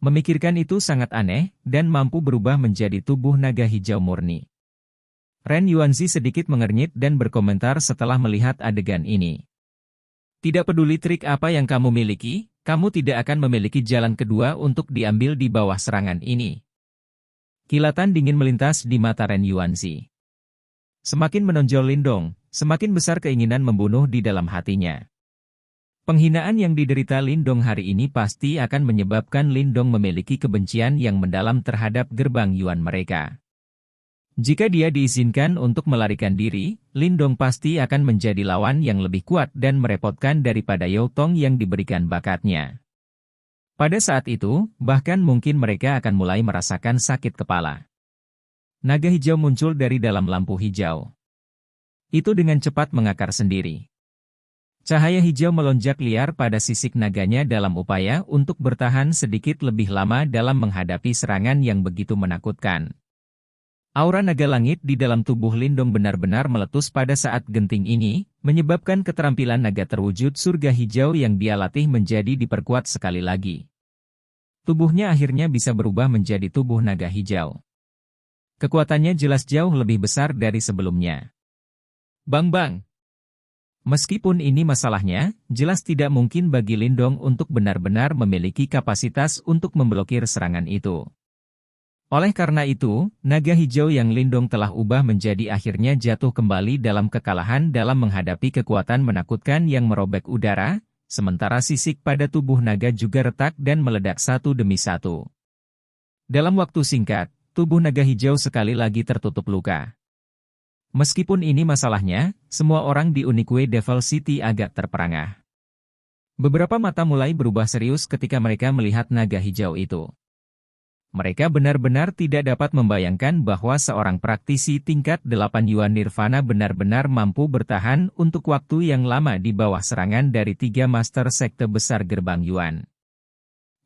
Memikirkan itu sangat aneh, dan mampu berubah menjadi tubuh naga hijau murni. Ren Yuanzi sedikit mengernyit dan berkomentar setelah melihat adegan ini. Tidak peduli trik apa yang kamu miliki, kamu tidak akan memiliki jalan kedua untuk diambil di bawah serangan ini. Kilatan dingin melintas di mata Ren Yuanzi. Semakin menonjol Lindong, semakin besar keinginan membunuh di dalam hatinya. Penghinaan yang diderita Lindong hari ini pasti akan menyebabkan Lindong memiliki kebencian yang mendalam terhadap gerbang Yuan mereka. Jika dia diizinkan untuk melarikan diri, Lindong pasti akan menjadi lawan yang lebih kuat dan merepotkan daripada Yaotong yang diberikan bakatnya. Pada saat itu, bahkan mungkin mereka akan mulai merasakan sakit kepala. Naga hijau muncul dari dalam lampu hijau. Itu dengan cepat mengakar sendiri. Cahaya hijau melonjak liar pada sisik naganya dalam upaya untuk bertahan sedikit lebih lama dalam menghadapi serangan yang begitu menakutkan. Aura naga langit di dalam tubuh Lindong benar-benar meletus pada saat genting ini, menyebabkan keterampilan naga terwujud surga hijau yang dia latih menjadi diperkuat sekali lagi. Tubuhnya akhirnya bisa berubah menjadi tubuh naga hijau. Kekuatannya jelas jauh lebih besar dari sebelumnya. Bang! Meskipun ini masalahnya, jelas tidak mungkin bagi Lindong untuk benar-benar memiliki kapasitas untuk memblokir serangan itu. Oleh karena itu, naga hijau yang Lindong telah ubah menjadi akhirnya jatuh kembali dalam kekalahan dalam menghadapi kekuatan menakutkan yang merobek udara, sementara sisik pada tubuh naga juga retak dan meledak satu demi satu. Dalam waktu singkat, tubuh naga hijau sekali lagi tertutup luka. Meskipun ini masalahnya, semua orang di Unique Devil City agak terperangah. Beberapa mata mulai berubah serius ketika mereka melihat naga hijau itu. Mereka benar-benar tidak dapat membayangkan bahwa seorang praktisi tingkat 8 Yuan Nirvana benar-benar mampu bertahan untuk waktu yang lama di bawah serangan dari 3 Master Sekte Besar Gerbang Yuan.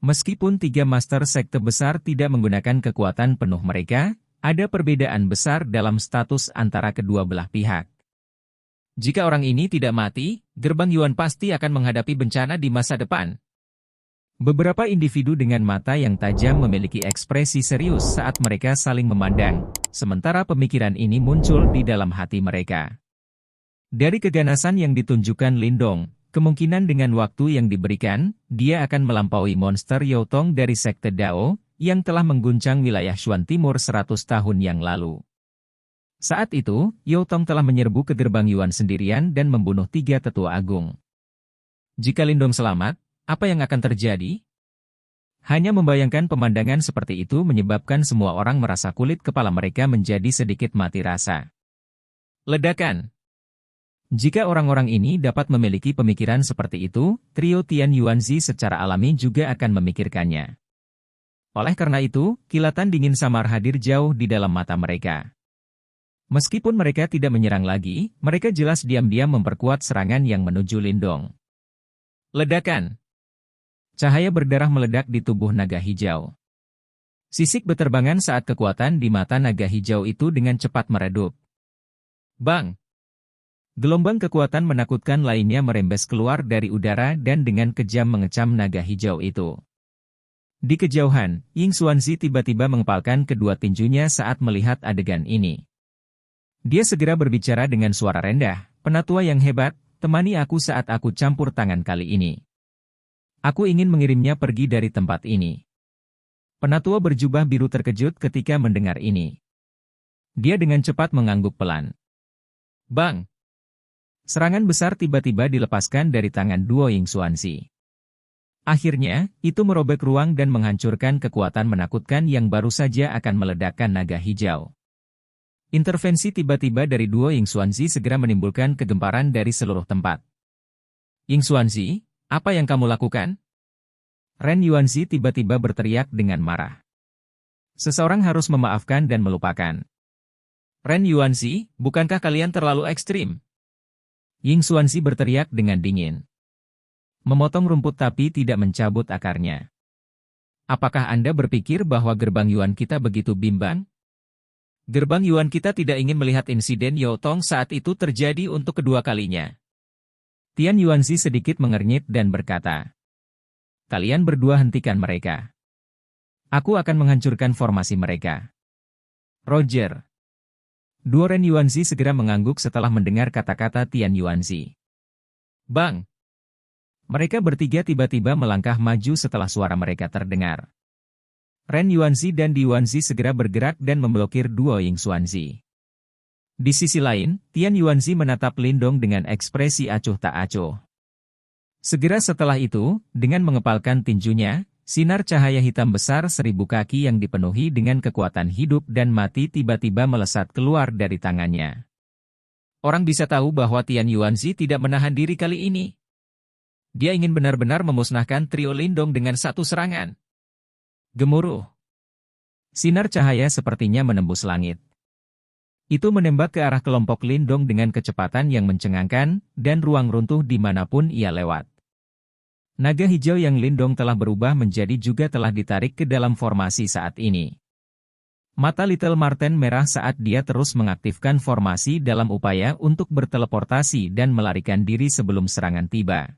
Meskipun 3 Master Sekte Besar tidak menggunakan kekuatan penuh mereka, ada perbedaan besar dalam status antara kedua belah pihak. Jika orang ini tidak mati, Gerbang Yuan pasti akan menghadapi bencana di masa depan. Beberapa individu dengan mata yang tajam memiliki ekspresi serius saat mereka saling memandang, sementara pemikiran ini muncul di dalam hati mereka. Dari keganasan yang ditunjukkan Lindong, kemungkinan dengan waktu yang diberikan, dia akan melampaui monster Yaotong dari Sekte Dao, yang telah mengguncang wilayah Shuan Timur 100 tahun yang lalu. Saat itu, Yaotong telah menyerbu ke gerbang Yuan sendirian dan membunuh 3 tetua agung. Jika Lindong selamat, apa yang akan terjadi? Hanya membayangkan pemandangan seperti itu menyebabkan semua orang merasa kulit kepala mereka menjadi sedikit mati rasa. Ledakan. Jika orang-orang ini dapat memiliki pemikiran seperti itu, trio Tian Yuanzi secara alami juga akan memikirkannya. Oleh karena itu, kilatan dingin samar hadir jauh di dalam mata mereka. Meskipun mereka tidak menyerang lagi, mereka jelas diam-diam memperkuat serangan yang menuju Lindong. Ledakan. Cahaya berdarah meledak di tubuh naga hijau. Sisik beterbangan saat kekuatan di mata naga hijau itu dengan cepat meredup. Bang! Gelombang kekuatan menakutkan lainnya merembes keluar dari udara dan dengan kejam mengecam naga hijau itu. Di kejauhan, Ying Xuanzi tiba-tiba mengepalkan kedua tinjunya saat melihat adegan ini. Dia segera berbicara dengan suara rendah, "Penatua yang hebat, temani aku saat aku campur tangan kali ini. Aku ingin mengirimnya pergi dari tempat ini." Penatua berjubah biru terkejut ketika mendengar ini. Dia dengan cepat mengangguk pelan. Bang! Serangan besar tiba-tiba dilepaskan dari tangan duo Ying Xuanzi. Akhirnya, itu merobek ruang dan menghancurkan kekuatan menakutkan yang baru saja akan meledakkan naga hijau. Intervensi tiba-tiba dari duo Ying Xuanzi segera menimbulkan kegemparan dari seluruh tempat. Ying Xuanzi, apa yang kamu lakukan? Ren Yuanzi tiba-tiba berteriak dengan marah. Seseorang harus memaafkan dan melupakan. Ren Yuanzi, bukankah kalian terlalu ekstrim? Ying Xuanzi berteriak dengan dingin. Memotong rumput tapi tidak mencabut akarnya. Apakah Anda berpikir bahwa gerbang Yuan kita begitu bimbang? Gerbang Yuan kita tidak ingin melihat insiden Yaotong saat itu terjadi untuk kedua kalinya. Tian Yuanzi sedikit mengernyit dan berkata, "Kalian berdua hentikan mereka. Aku akan menghancurkan formasi mereka." Roger. Duo Ren Yuanzi segera mengangguk setelah mendengar kata-kata Tian Yuanzi. Bang! Mereka bertiga tiba-tiba melangkah maju setelah suara mereka terdengar. Ren Yuanzi dan Di Yuanzi segera bergerak dan memblokir duo Ying Xuanzi. Di sisi lain, Tian Yuanzi menatap Lindong dengan ekspresi acuh tak acuh. Segera setelah itu, dengan mengepalkan tinjunya, Sinar cahaya hitam besar 1000 kaki yang dipenuhi dengan kekuatan hidup dan mati tiba-tiba melesat keluar dari tangannya. Orang bisa tahu bahwa Tian Yuanzi tidak menahan diri kali ini. Dia ingin benar-benar memusnahkan trio Lindong dengan satu serangan. Gemuruh. Sinar cahaya sepertinya menembus langit. Itu menembak ke arah kelompok Lindong dengan kecepatan yang mencengangkan, dan ruang runtuh dimanapun ia lewat. Naga hijau yang Lindong telah berubah menjadi juga telah ditarik ke dalam formasi saat ini. Mata Little Marten merah saat dia terus mengaktifkan formasi dalam upaya untuk berteleportasi dan melarikan diri sebelum serangan tiba.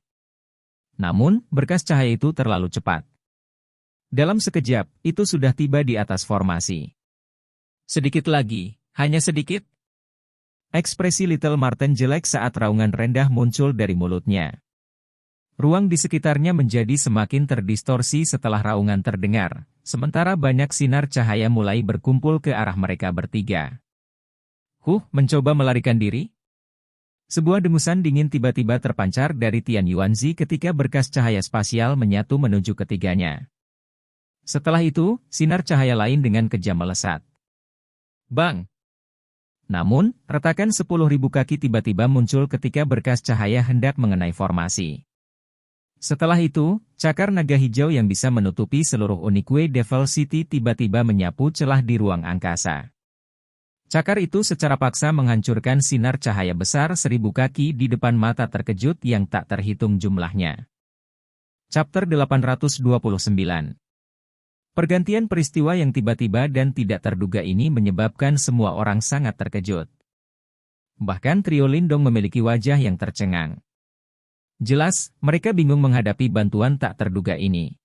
Namun, berkas cahaya itu terlalu cepat. Dalam sekejap, itu sudah tiba di atas formasi. Sedikit lagi, hanya sedikit. Ekspresi Little Marten jelek saat raungan rendah muncul dari mulutnya. Ruang di sekitarnya menjadi semakin terdistorsi setelah raungan terdengar, sementara banyak sinar cahaya mulai berkumpul ke arah mereka bertiga. Mencoba melarikan diri? Sebuah dengusan dingin tiba-tiba terpancar dari Tian Yuanzi ketika berkas cahaya spasial menyatu menuju ketiganya. Setelah itu, sinar cahaya lain dengan kejam melesat. Bang! Namun, retakan 10.000 kaki tiba-tiba muncul ketika berkas cahaya hendak mengenai formasi. Setelah itu, cakar naga hijau yang bisa menutupi seluruh Unique Devil City tiba-tiba menyapu celah di ruang angkasa. Cakar itu secara paksa menghancurkan sinar cahaya besar 1000 kaki di depan mata terkejut yang tak terhitung jumlahnya. Chapter 829. Pergantian peristiwa yang tiba-tiba dan tidak terduga ini menyebabkan semua orang sangat terkejut. Bahkan trio Lindong memiliki wajah yang tercengang. Jelas, mereka bingung menghadapi bantuan tak terduga ini.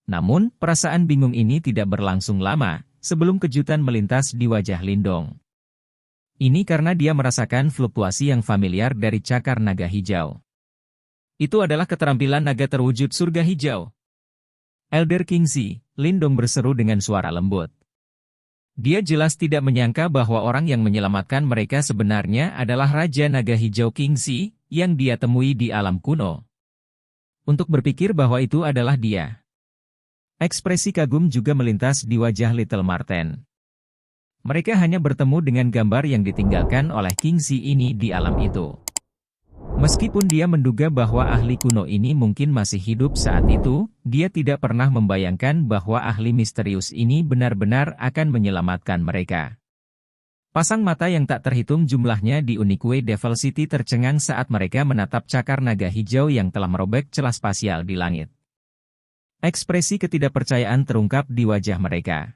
Namun, perasaan bingung ini tidak berlangsung lama, sebelum kejutan melintas di wajah Lindong. Ini karena dia merasakan fluktuasi yang familiar dari cakar naga hijau. Itu adalah keterampilan naga terwujud surga hijau. Elder Kingzi, Lindong berseru dengan suara lembut. Dia jelas tidak menyangka bahwa orang yang menyelamatkan mereka sebenarnya adalah Raja Naga Hijau Kingzi, yang dia temui di alam kuno. Untuk berpikir bahwa itu adalah dia. Ekspresi kagum juga melintas di wajah Little Marten. Mereka hanya bertemu dengan gambar yang ditinggalkan oleh Kingzi ini di alam itu. Meskipun dia menduga bahwa ahli kuno ini mungkin masih hidup saat itu, dia tidak pernah membayangkan bahwa ahli misterius ini benar-benar akan menyelamatkan mereka. Pasang mata yang tak terhitung jumlahnya di Unique Devil City tercengang saat mereka menatap cakar naga hijau yang telah merobek celah spasial di langit. Ekspresi ketidakpercayaan terungkap di wajah mereka.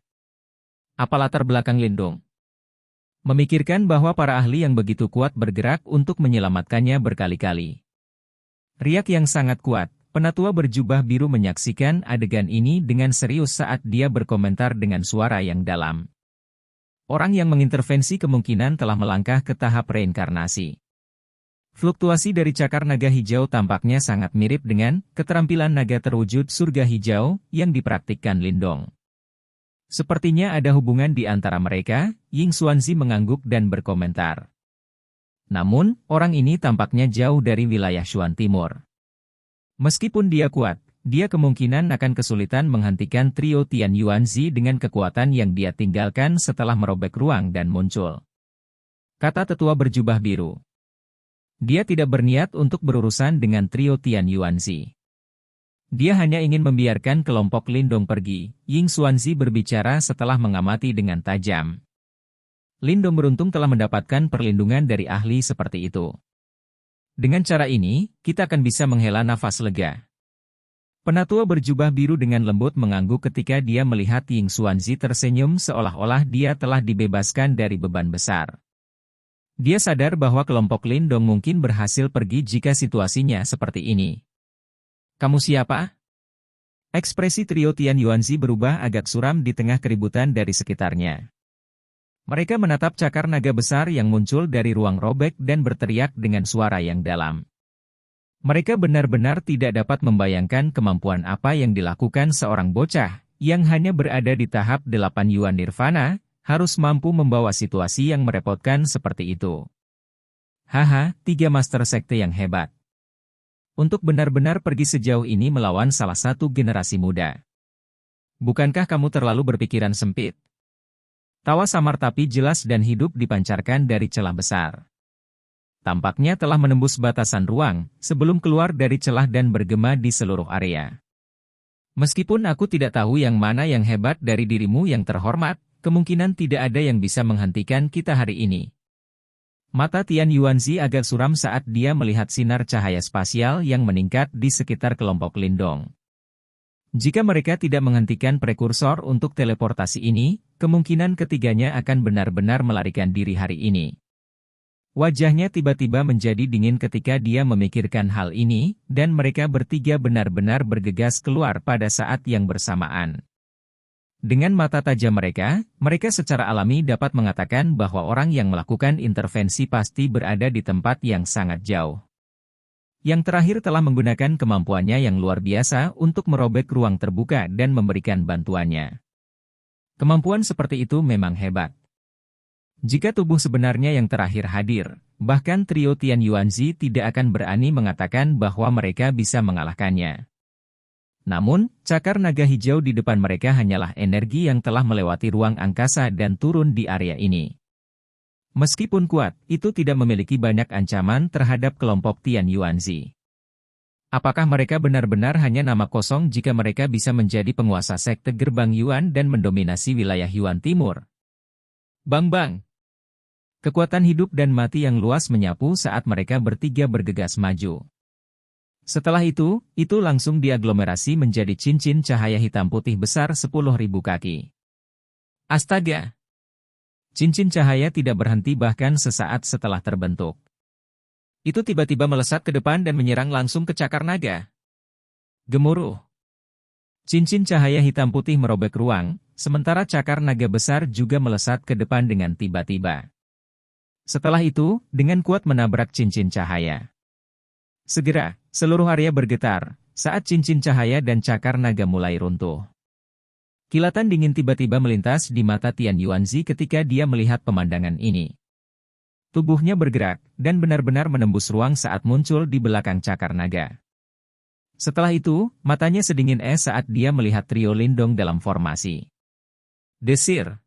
Apa latar belakang Lindong? Memikirkan bahwa para ahli yang begitu kuat bergerak untuk menyelamatkannya berkali-kali. Riak yang sangat kuat, penatua berjubah biru menyaksikan adegan ini dengan serius saat dia berkomentar dengan suara yang dalam. Orang yang mengintervensi kemungkinan telah melangkah ke tahap reinkarnasi. Fluktuasi dari cakar naga hijau tampaknya sangat mirip dengan keterampilan naga terwujud surga hijau yang dipraktikkan Lindong. Sepertinya ada hubungan di antara mereka, Ying Xuanzi mengangguk dan berkomentar. Namun, orang ini tampaknya jauh dari wilayah Xuan Timur. Meskipun dia kuat, dia kemungkinan akan kesulitan menghentikan trio Tian Yuanzi dengan kekuatan yang dia tinggalkan setelah merobek ruang dan muncul. Kata tetua berjubah biru. Dia tidak berniat untuk berurusan dengan trio Tian Yuanzi. Dia hanya ingin membiarkan kelompok Lindong pergi, Ying Xuanzi berbicara setelah mengamati dengan tajam. Lindong beruntung telah mendapatkan perlindungan dari ahli seperti itu. Dengan cara ini, kita akan bisa menghela nafas lega. Penatua berjubah biru dengan lembut mengangguk ketika dia melihat Ying Xuanzi tersenyum seolah-olah dia telah dibebaskan dari beban besar. Dia sadar bahwa kelompok Lindong mungkin berhasil pergi jika situasinya seperti ini. Kamu siapa? Ekspresi trio Tian Yuanzi berubah agak suram di tengah keributan dari sekitarnya. Mereka menatap cakar naga besar yang muncul dari ruang robek dan berteriak dengan suara yang dalam. Mereka benar-benar tidak dapat membayangkan kemampuan apa yang dilakukan seorang bocah, yang hanya berada di tahap 8 Yuan Nirvana, harus mampu membawa situasi yang merepotkan seperti itu. Haha, 3 master sekte yang hebat. Untuk benar-benar pergi sejauh ini melawan salah satu generasi muda. Bukankah kamu terlalu berpikiran sempit? Tawa samar tapi jelas dan hidup dipancarkan dari celah besar. Tampaknya telah menembus batasan ruang, sebelum keluar dari celah dan bergema di seluruh area. Meskipun aku tidak tahu yang mana yang hebat dari dirimu yang terhormat, kemungkinan tidak ada yang bisa menghentikan kita hari ini. Mata Tian Yuanzi agak suram saat dia melihat sinar cahaya spasial yang meningkat di sekitar kelompok Lindong. Jika mereka tidak menghentikan prekursor untuk teleportasi ini, kemungkinan ketiganya akan benar-benar melarikan diri hari ini. Wajahnya tiba-tiba menjadi dingin ketika dia memikirkan hal ini, dan mereka bertiga benar-benar bergegas keluar pada saat yang bersamaan. Dengan mata tajam mereka secara alami dapat mengatakan bahwa orang yang melakukan intervensi pasti berada di tempat yang sangat jauh. Yang terakhir telah menggunakan kemampuannya yang luar biasa untuk merobek ruang terbuka dan memberikan bantuannya. Kemampuan seperti itu memang hebat. Jika tubuh sebenarnya yang terakhir hadir, bahkan trio Tian Yuanzi tidak akan berani mengatakan bahwa mereka bisa mengalahkannya. Namun, cakar naga hijau di depan mereka hanyalah energi yang telah melewati ruang angkasa dan turun di area ini. Meskipun kuat, itu tidak memiliki banyak ancaman terhadap kelompok Tian Yuanzi. Apakah mereka benar-benar hanya nama kosong jika mereka bisa menjadi penguasa sekte gerbang Yuan dan mendominasi wilayah Yuan Timur? Bang-bang! Kekuatan hidup dan mati yang luas menyapu saat mereka bertiga bergegas maju. Setelah itu langsung diaglomerasi menjadi cincin cahaya hitam putih besar 10.000 kaki. Astaga! Cincin cahaya tidak berhenti bahkan sesaat setelah terbentuk. Itu tiba-tiba melesat ke depan dan menyerang langsung ke cakar naga. Gemuruh! Cincin cahaya hitam putih merobek ruang, sementara cakar naga besar juga melesat ke depan dengan tiba-tiba. Setelah itu, dengan kuat menabrak cincin cahaya. Segera, seluruh area bergetar, saat cincin cahaya dan cakar naga mulai runtuh. Kilatan dingin tiba-tiba melintas di mata Tian Yuanzi ketika dia melihat pemandangan ini. Tubuhnya bergerak, dan benar-benar menembus ruang saat muncul di belakang cakar naga. Setelah itu, matanya sedingin es saat dia melihat trio Lindong dalam formasi. Desir.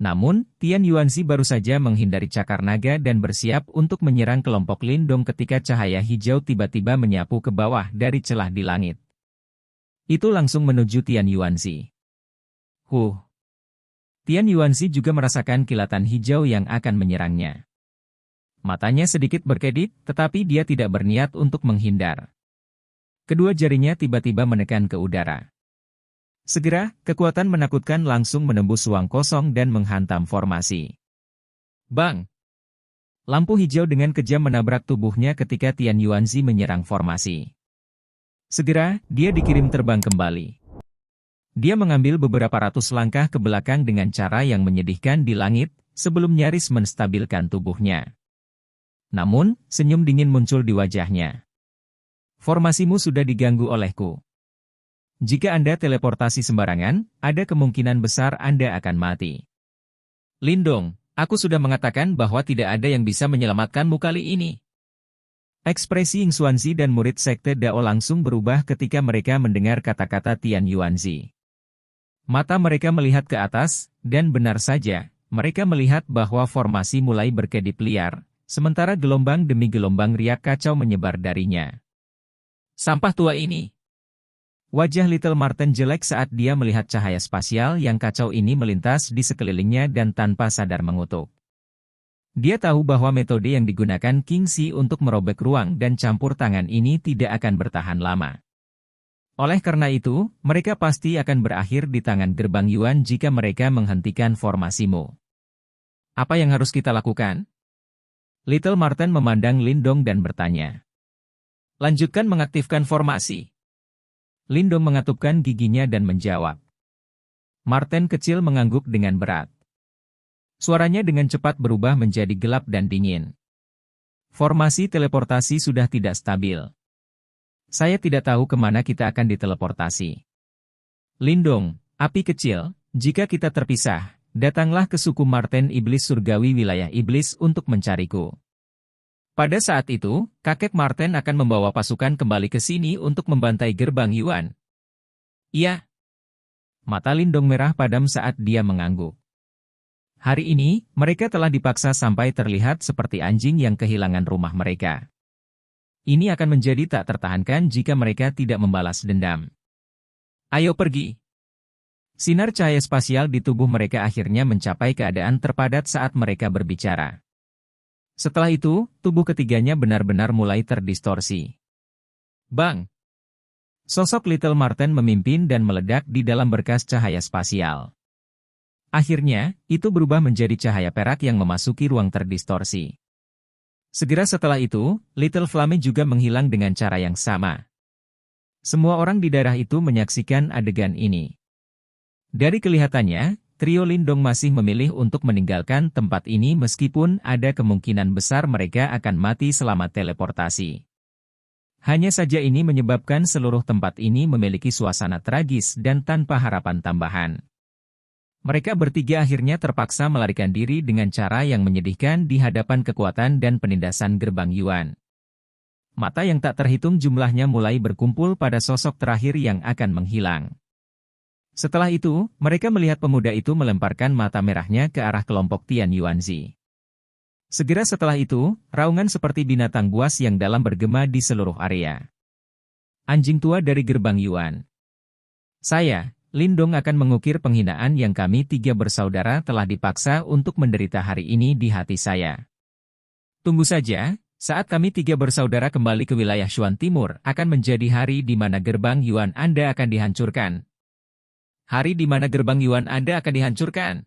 Namun, Tian Yuanzi baru saja menghindari cakar naga dan bersiap untuk menyerang kelompok Lindong ketika cahaya hijau tiba-tiba menyapu ke bawah dari celah di langit. Itu langsung menuju Tian Yuanzi. Tian Yuanzi juga merasakan kilatan hijau yang akan menyerangnya. Matanya sedikit berkedip, tetapi dia tidak berniat untuk menghindar. Kedua jarinya tiba-tiba menekan ke udara. Segera, kekuatan menakutkan langsung menembus ruang kosong dan menghantam formasi. Bang! Lampu hijau dengan kejam menabrak tubuhnya ketika Tian Yuanzi menyerang formasi. Segera, dia dikirim terbang kembali. Dia mengambil beberapa ratus langkah ke belakang dengan cara yang menyedihkan di langit, sebelum nyaris menstabilkan tubuhnya. Namun, senyum dingin muncul di wajahnya. Formasimu sudah diganggu olehku. Jika Anda teleportasi sembarangan, ada kemungkinan besar Anda akan mati. Lindong, aku sudah mengatakan bahwa tidak ada yang bisa menyelamatkanmu kali ini. Ekspresi Ying Xuanzi dan murid sekte Dao langsung berubah ketika mereka mendengar kata-kata Tian Yuanzi. Mata mereka melihat ke atas, dan benar saja, mereka melihat bahwa formasi mulai berkedip liar, sementara gelombang demi gelombang riak kacau menyebar darinya. Sampah tua ini! Wajah Little Marten jelek saat dia melihat cahaya spasial yang kacau ini melintas di sekelilingnya dan tanpa sadar mengutuk. Dia tahu bahwa metode yang digunakan King Xi untuk merobek ruang dan campur tangan ini tidak akan bertahan lama. Oleh karena itu, mereka pasti akan berakhir di tangan gerbang Yuan jika mereka menghentikan formasimu. Apa yang harus kita lakukan? Little Marten memandang Lindong dan bertanya. Lanjutkan mengaktifkan formasi. Lindong mengatupkan giginya dan menjawab. Marten kecil mengangguk dengan berat. Suaranya dengan cepat berubah menjadi gelap dan dingin. Formasi teleportasi sudah tidak stabil. Saya tidak tahu kemana kita akan diteleportasi. Lindong, api kecil, jika kita terpisah, datanglah ke suku Marten Iblis Surgawi wilayah Iblis untuk mencariku. Pada saat itu, kakek Marten akan membawa pasukan kembali ke sini untuk membantai gerbang Yuan. Iya. Mata Lindong merah padam saat dia mengangguk. Hari ini, mereka telah dipaksa sampai terlihat seperti anjing yang kehilangan rumah mereka. Ini akan menjadi tak tertahankan jika mereka tidak membalas dendam. Ayo pergi. Sinar cahaya spasial di tubuh mereka akhirnya mencapai keadaan terpadat saat mereka berbicara. Setelah itu, tubuh ketiganya benar-benar mulai terdistorsi. Bang! Sosok Little Marten memimpin dan meledak di dalam berkas cahaya spasial. Akhirnya, itu berubah menjadi cahaya perak yang memasuki ruang terdistorsi. Segera setelah itu, Little Flame juga menghilang dengan cara yang sama. Semua orang di daerah itu menyaksikan adegan ini. Dari kelihatannya, trio Lindong masih memilih untuk meninggalkan tempat ini meskipun ada kemungkinan besar mereka akan mati selama teleportasi. Hanya saja ini menyebabkan seluruh tempat ini memiliki suasana tragis dan tanpa harapan tambahan. Mereka bertiga akhirnya terpaksa melarikan diri dengan cara yang menyedihkan di hadapan kekuatan dan penindasan gerbang Yuan. Mata yang tak terhitung jumlahnya mulai berkumpul pada sosok terakhir yang akan menghilang. Setelah itu, mereka melihat pemuda itu melemparkan mata merahnya ke arah kelompok Tian Yuanzi. Segera setelah itu, raungan seperti binatang buas yang dalam bergema di seluruh area. Anjing tua dari gerbang Yuan. Saya, Lindong akan mengukir penghinaan yang kami tiga bersaudara telah dipaksa untuk menderita hari ini di hati saya. Tunggu saja, saat kami tiga bersaudara kembali ke wilayah Shuan Timur akan menjadi hari di mana gerbang Yuan Anda akan dihancurkan. Hari di mana gerbang Yuan Anda akan dihancurkan.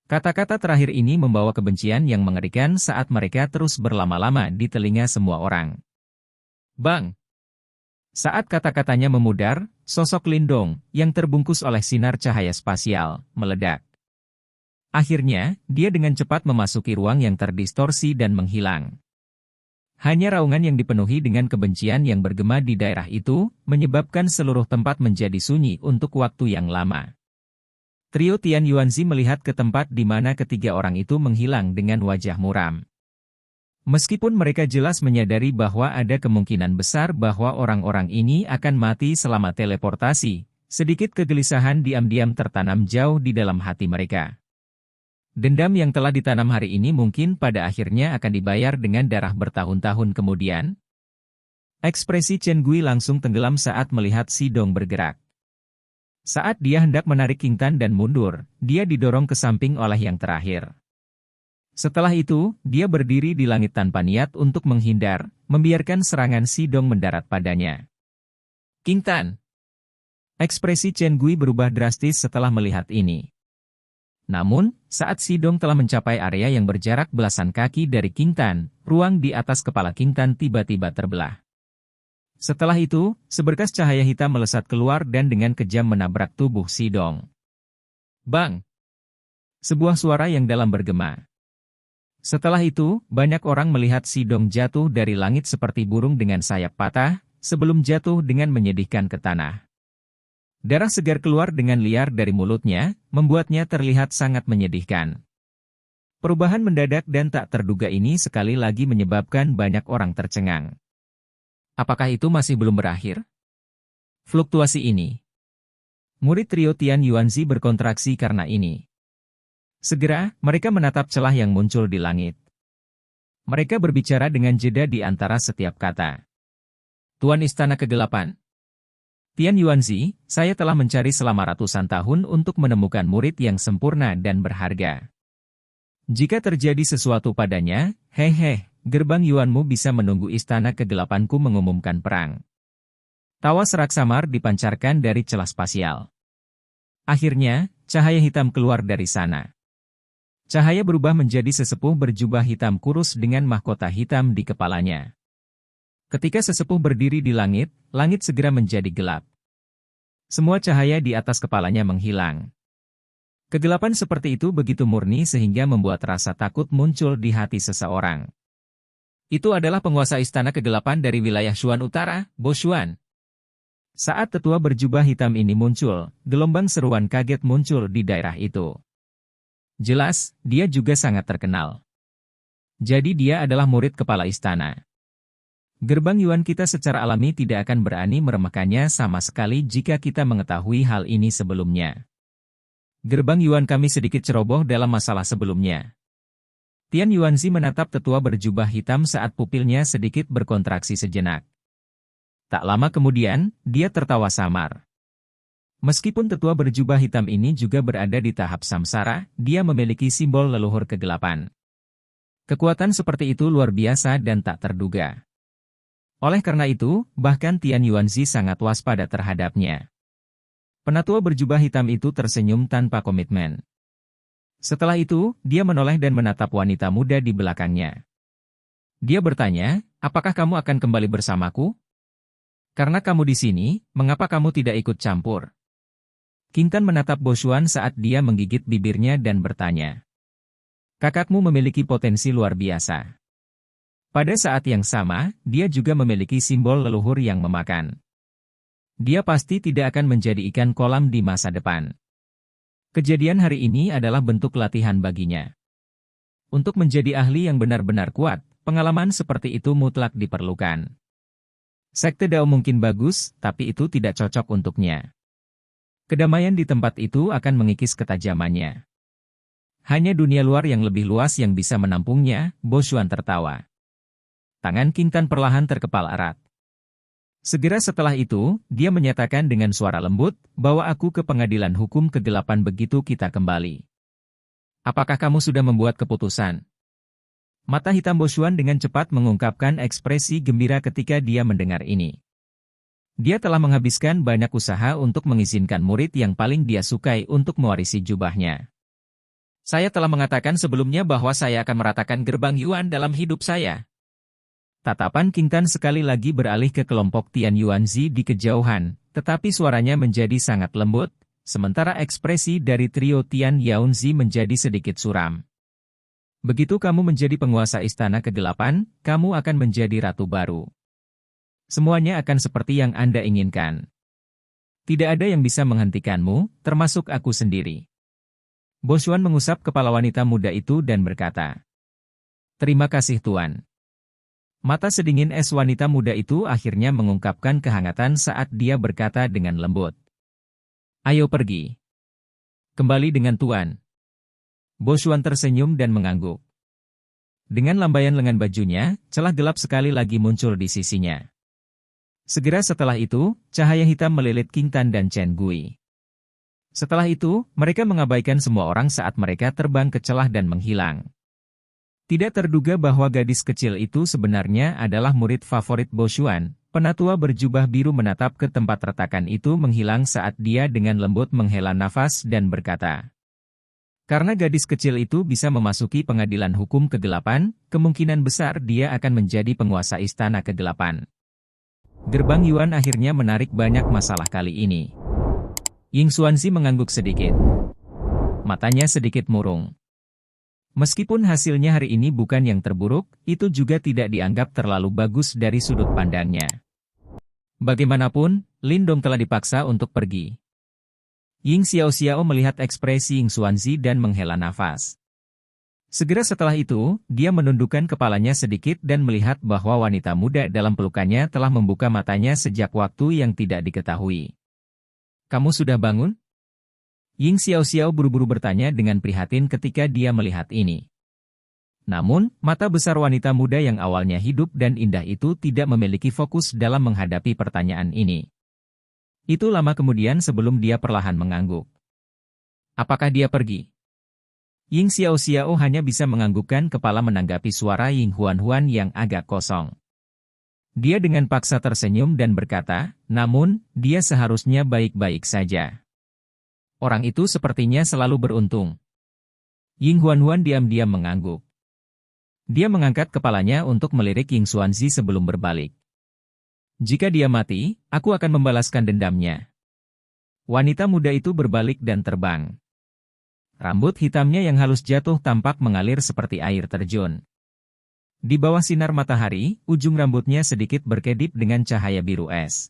Kata-kata terakhir ini membawa kebencian yang mengerikan saat mereka terus berlama-lama di telinga semua orang. Bang! Saat kata-katanya memudar, sosok Lindong, yang terbungkus oleh sinar cahaya spasial, meledak. Akhirnya, dia dengan cepat memasuki ruang yang terdistorsi dan menghilang. Hanya raungan yang dipenuhi dengan kebencian yang bergema di daerah itu, menyebabkan seluruh tempat menjadi sunyi untuk waktu yang lama. Trio Tian Yuanzi melihat ke tempat di mana ketiga orang itu menghilang dengan wajah muram. Meskipun mereka jelas menyadari bahwa ada kemungkinan besar bahwa orang-orang ini akan mati selama teleportasi, sedikit kegelisahan diam-diam tertanam jauh di dalam hati mereka. Dendam yang telah ditanam hari ini mungkin pada akhirnya akan dibayar dengan darah bertahun-tahun kemudian. Ekspresi Chen Gui langsung tenggelam saat melihat Si Dong bergerak. Saat dia hendak menarik King Tan dan mundur, dia didorong ke samping oleh yang terakhir. Setelah itu, dia berdiri di langit tanpa niat untuk menghindar, membiarkan serangan Si Dong mendarat padanya. King Tan! Ekspresi Chen Gui berubah drastis setelah melihat ini. Namun, saat Si Dong telah mencapai area yang berjarak belasan kaki dari King Tan, ruang di atas kepala King Tan tiba-tiba terbelah. Setelah itu, seberkas cahaya hitam melesat keluar dan dengan kejam menabrak tubuh Si Dong. Bang! Sebuah suara yang dalam bergema. Setelah itu, banyak orang melihat Si Dong jatuh dari langit seperti burung dengan sayap patah, sebelum jatuh dengan menyedihkan ke tanah. Darah segar keluar dengan liar dari mulutnya, membuatnya terlihat sangat menyedihkan. Perubahan mendadak dan tak terduga ini sekali lagi menyebabkan banyak orang tercengang. Apakah itu masih belum berakhir? Fluktuasi ini. Murid trio Tian Yuanzi berkontraksi karena ini. Segera, mereka menatap celah yang muncul di langit. Mereka berbicara dengan jeda di antara setiap kata. Tuan Istana Kegelapan. Tian Yuanzi, saya telah mencari selama ratusan tahun untuk menemukan murid yang sempurna dan berharga. Jika terjadi sesuatu padanya, gerbang Yuanmu bisa menunggu Istana Kegelapanku mengumumkan perang. Tawa serak samar dipancarkan dari celah spasial. Akhirnya, cahaya hitam keluar dari sana. Cahaya berubah menjadi sesepuh berjubah hitam kurus dengan mahkota hitam di kepalanya. Ketika sesepuh berdiri di langit, langit segera menjadi gelap. Semua cahaya di atas kepalanya menghilang. Kegelapan seperti itu begitu murni sehingga membuat rasa takut muncul di hati seseorang. Itu adalah penguasa Istana Kegelapan dari wilayah Shuan Utara, Bo Xuan. Saat tetua berjubah hitam ini muncul, gelombang seruan kaget muncul di daerah itu. Jelas, dia juga sangat terkenal. Jadi dia adalah murid kepala istana. Gerbang Yuan kita secara alami tidak akan berani meremehkannya sama sekali jika kita mengetahui hal ini sebelumnya. Gerbang Yuan kami sedikit ceroboh dalam masalah sebelumnya. Tian Yuanzi menatap tetua berjubah hitam saat pupilnya sedikit berkontraksi sejenak. Tak lama kemudian, dia tertawa samar. Meskipun tetua berjubah hitam ini juga berada di tahap samsara, dia memiliki simbol leluhur kegelapan. Kekuatan seperti itu luar biasa dan tak terduga. Oleh karena itu, bahkan Tian Yuanzi sangat waspada terhadapnya. Penatua berjubah hitam itu tersenyum tanpa komitmen. Setelah itu, dia menoleh dan menatap wanita muda di belakangnya. Dia bertanya, apakah kamu akan kembali bersamaku? Karena kamu di sini, mengapa kamu tidak ikut campur? Qing Tan menatap Bo Xuan saat dia menggigit bibirnya dan bertanya. Kakakmu memiliki potensi luar biasa. Pada saat yang sama, dia juga memiliki simbol leluhur yang memakan. Dia pasti tidak akan menjadi ikan kolam di masa depan. Kejadian hari ini adalah bentuk latihan baginya. Untuk menjadi ahli yang benar-benar kuat, pengalaman seperti itu mutlak diperlukan. Sekte Dao mungkin bagus, tapi itu tidak cocok untuknya. Kedamaian di tempat itu akan mengikis ketajamannya. Hanya dunia luar yang lebih luas yang bisa menampungnya, Bo Xuan tertawa. Tangan Qing Tan perlahan terkepal erat. Segera setelah itu, dia menyatakan dengan suara lembut, bawa aku ke pengadilan hukum kegelapan begitu kita kembali. Apakah kamu sudah membuat keputusan? Mata hitam Bo Xuan dengan cepat mengungkapkan ekspresi gembira ketika dia mendengar ini. Dia telah menghabiskan banyak usaha untuk mengizinkan murid yang paling dia sukai untuk mewarisi jubahnya. Saya telah mengatakan sebelumnya bahwa saya akan meratakan gerbang Yuan dalam hidup saya. Tatapan Qing Tan sekali lagi beralih ke kelompok Tian Yuanzi di kejauhan, tetapi suaranya menjadi sangat lembut, sementara ekspresi dari trio Tian Yuanzi menjadi sedikit suram. Begitu kamu menjadi penguasa istana kegelapan, kamu akan menjadi ratu baru. Semuanya akan seperti yang Anda inginkan. Tidak ada yang bisa menghentikanmu, termasuk aku sendiri. Bo Xuan mengusap kepala wanita muda itu dan berkata, terima kasih Tuan. Mata sedingin es wanita muda itu akhirnya mengungkapkan kehangatan saat dia berkata dengan lembut. Ayo pergi. Kembali dengan Tuan. Bo Xuan tersenyum dan mengangguk. Dengan lambaian lengan bajunya, celah gelap sekali lagi muncul di sisinya. Segera setelah itu, cahaya hitam melilit Qing Tan dan Chen Gui. Setelah itu, mereka mengabaikan semua orang saat mereka terbang ke celah dan menghilang. Tidak terduga bahwa gadis kecil itu sebenarnya adalah murid favorit Bo Xuan. Penatua berjubah biru menatap ke tempat retakan itu menghilang saat dia dengan lembut menghela nafas dan berkata, karena gadis kecil itu bisa memasuki pengadilan hukum kegelapan, kemungkinan besar dia akan menjadi penguasa istana kegelapan. Gerbang Yuan akhirnya menarik banyak masalah kali ini. Ying Xuanzi mengangguk sedikit. Matanya sedikit murung. Meskipun hasilnya hari ini bukan yang terburuk, itu juga tidak dianggap terlalu bagus dari sudut pandangnya. Bagaimanapun, Lin Dong telah dipaksa untuk pergi. Ying Xiao melihat ekspresi Ying Xuanzi dan menghela nafas. Segera setelah itu, dia menundukkan kepalanya sedikit dan melihat bahwa wanita muda dalam pelukannya telah membuka matanya sejak waktu yang tidak diketahui. Kamu sudah bangun? Ying Xiao buru-buru bertanya dengan prihatin ketika dia melihat ini. Namun, mata besar wanita muda yang awalnya hidup dan indah itu tidak memiliki fokus dalam menghadapi pertanyaan ini. Itu lama kemudian sebelum dia perlahan mengangguk. Apakah dia pergi? Ying Xiao hanya bisa menganggukkan kepala menanggapi suara Ying Huan yang agak kosong. Dia dengan paksa tersenyum dan berkata, namun, dia seharusnya baik-baik saja. Orang itu sepertinya selalu beruntung. Ying Huan diam-diam mengangguk. Dia mengangkat kepalanya untuk melirik Ying Xuanzi sebelum berbalik. Jika dia mati, aku akan membalaskan dendamnya. Wanita muda itu berbalik dan terbang. Rambut hitamnya yang halus jatuh tampak mengalir seperti air terjun. Di bawah sinar matahari, ujung rambutnya sedikit berkedip dengan cahaya biru es.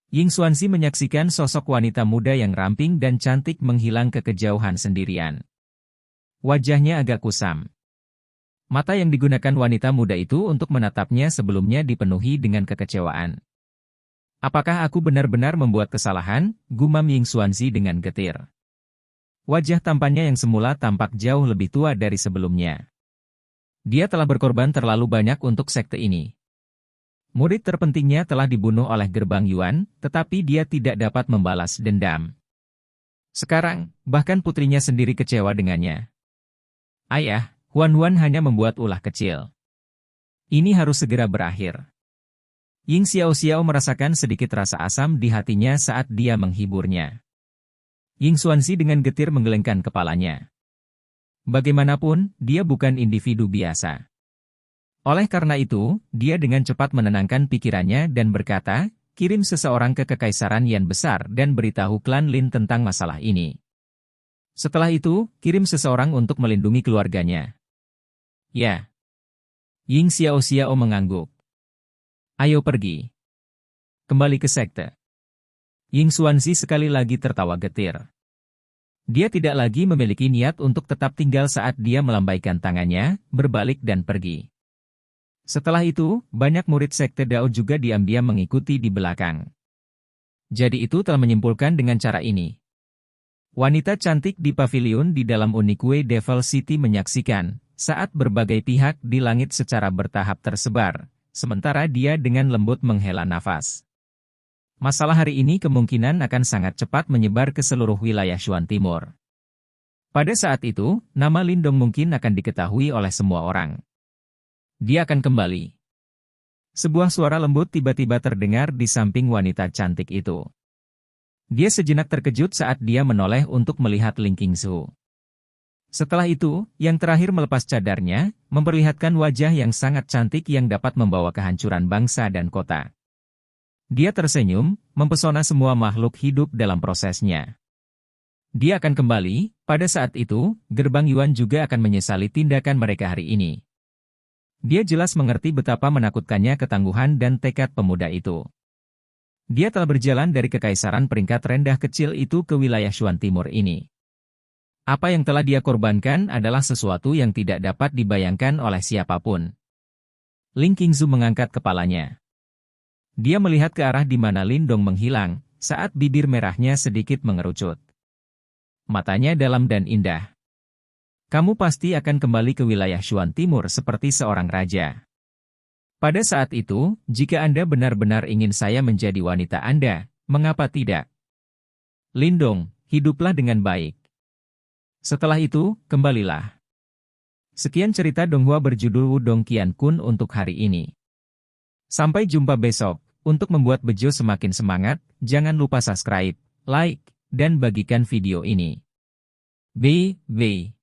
Ying Xuanzi menyaksikan sosok wanita muda yang ramping dan cantik menghilang ke kejauhan sendirian. Wajahnya agak kusam. Mata yang digunakan wanita muda itu untuk menatapnya sebelumnya dipenuhi dengan kekecewaan. Apakah aku benar-benar membuat kesalahan? Gumam Ying Xuanzi dengan getir. Wajah tampannya yang semula tampak jauh lebih tua dari sebelumnya. Dia telah berkorban terlalu banyak untuk sekte ini. Murid terpentingnya telah dibunuh oleh Gerbang Yuan, tetapi dia tidak dapat membalas dendam. Sekarang, bahkan putrinya sendiri kecewa dengannya. Ayah, Huan hanya membuat ulah kecil. Ini harus segera berakhir. Ying Xiao merasakan sedikit rasa asam di hatinya saat dia menghiburnya. Ying Xuanzi dengan getir menggelengkan kepalanya. Bagaimanapun, dia bukan individu biasa. Oleh karena itu, dia dengan cepat menenangkan pikirannya dan berkata, kirim seseorang ke Kekaisaran Yan Besar dan beritahu klan Lin tentang masalah ini. Setelah itu, kirim seseorang untuk melindungi keluarganya. Ya. Ying Xiao mengangguk. Ayo pergi. Kembali ke sekte. Ying Xuanzi sekali lagi tertawa getir. Dia tidak lagi memiliki niat untuk tetap tinggal saat dia melambaikan tangannya, berbalik dan pergi. Setelah itu, banyak murid sekte Dao juga diam-diam mengikuti di belakang. Jadi itu telah menyimpulkan dengan cara ini. Wanita cantik di pavilion di dalam Unique Devil City menyaksikan saat berbagai pihak di langit secara bertahap tersebar, sementara dia dengan lembut menghela nafas. Masalah hari ini kemungkinan akan sangat cepat menyebar ke seluruh wilayah Shuan Timur. Pada saat itu, nama Lindong mungkin akan diketahui oleh semua orang. Dia akan kembali. Sebuah suara lembut tiba-tiba terdengar di samping wanita cantik itu. Dia sejenak terkejut saat dia menoleh untuk melihat Ling Qingzu. Setelah itu, yang terakhir melepas cadarnya, memperlihatkan wajah yang sangat cantik yang dapat membawa kehancuran bangsa dan kota. Dia tersenyum, mempesona semua makhluk hidup dalam prosesnya. Dia akan kembali, pada saat itu, Gerbang Yuan juga akan menyesali tindakan mereka hari ini. Dia jelas mengerti betapa menakutkannya ketangguhan dan tekad pemuda itu. Dia telah berjalan dari kekaisaran peringkat rendah kecil itu ke wilayah Shuan Timur ini. Apa yang telah dia korbankan adalah sesuatu yang tidak dapat dibayangkan oleh siapapun. Ling Qingzu mengangkat kepalanya. Dia melihat ke arah di mana Lindong menghilang, saat bibir merahnya sedikit mengerucut. Matanya dalam dan indah. Kamu pasti akan kembali ke wilayah Shuan Timur seperti seorang raja. Pada saat itu, jika Anda benar-benar ingin saya menjadi wanita Anda, mengapa tidak? Lindong, hiduplah dengan baik. Setelah itu, kembalilah. Sekian cerita Donghua berjudul Wudong Qian Kun untuk hari ini. Sampai jumpa besok. Untuk membuat Bejo semakin semangat, jangan lupa subscribe, like, dan bagikan video ini. Bye.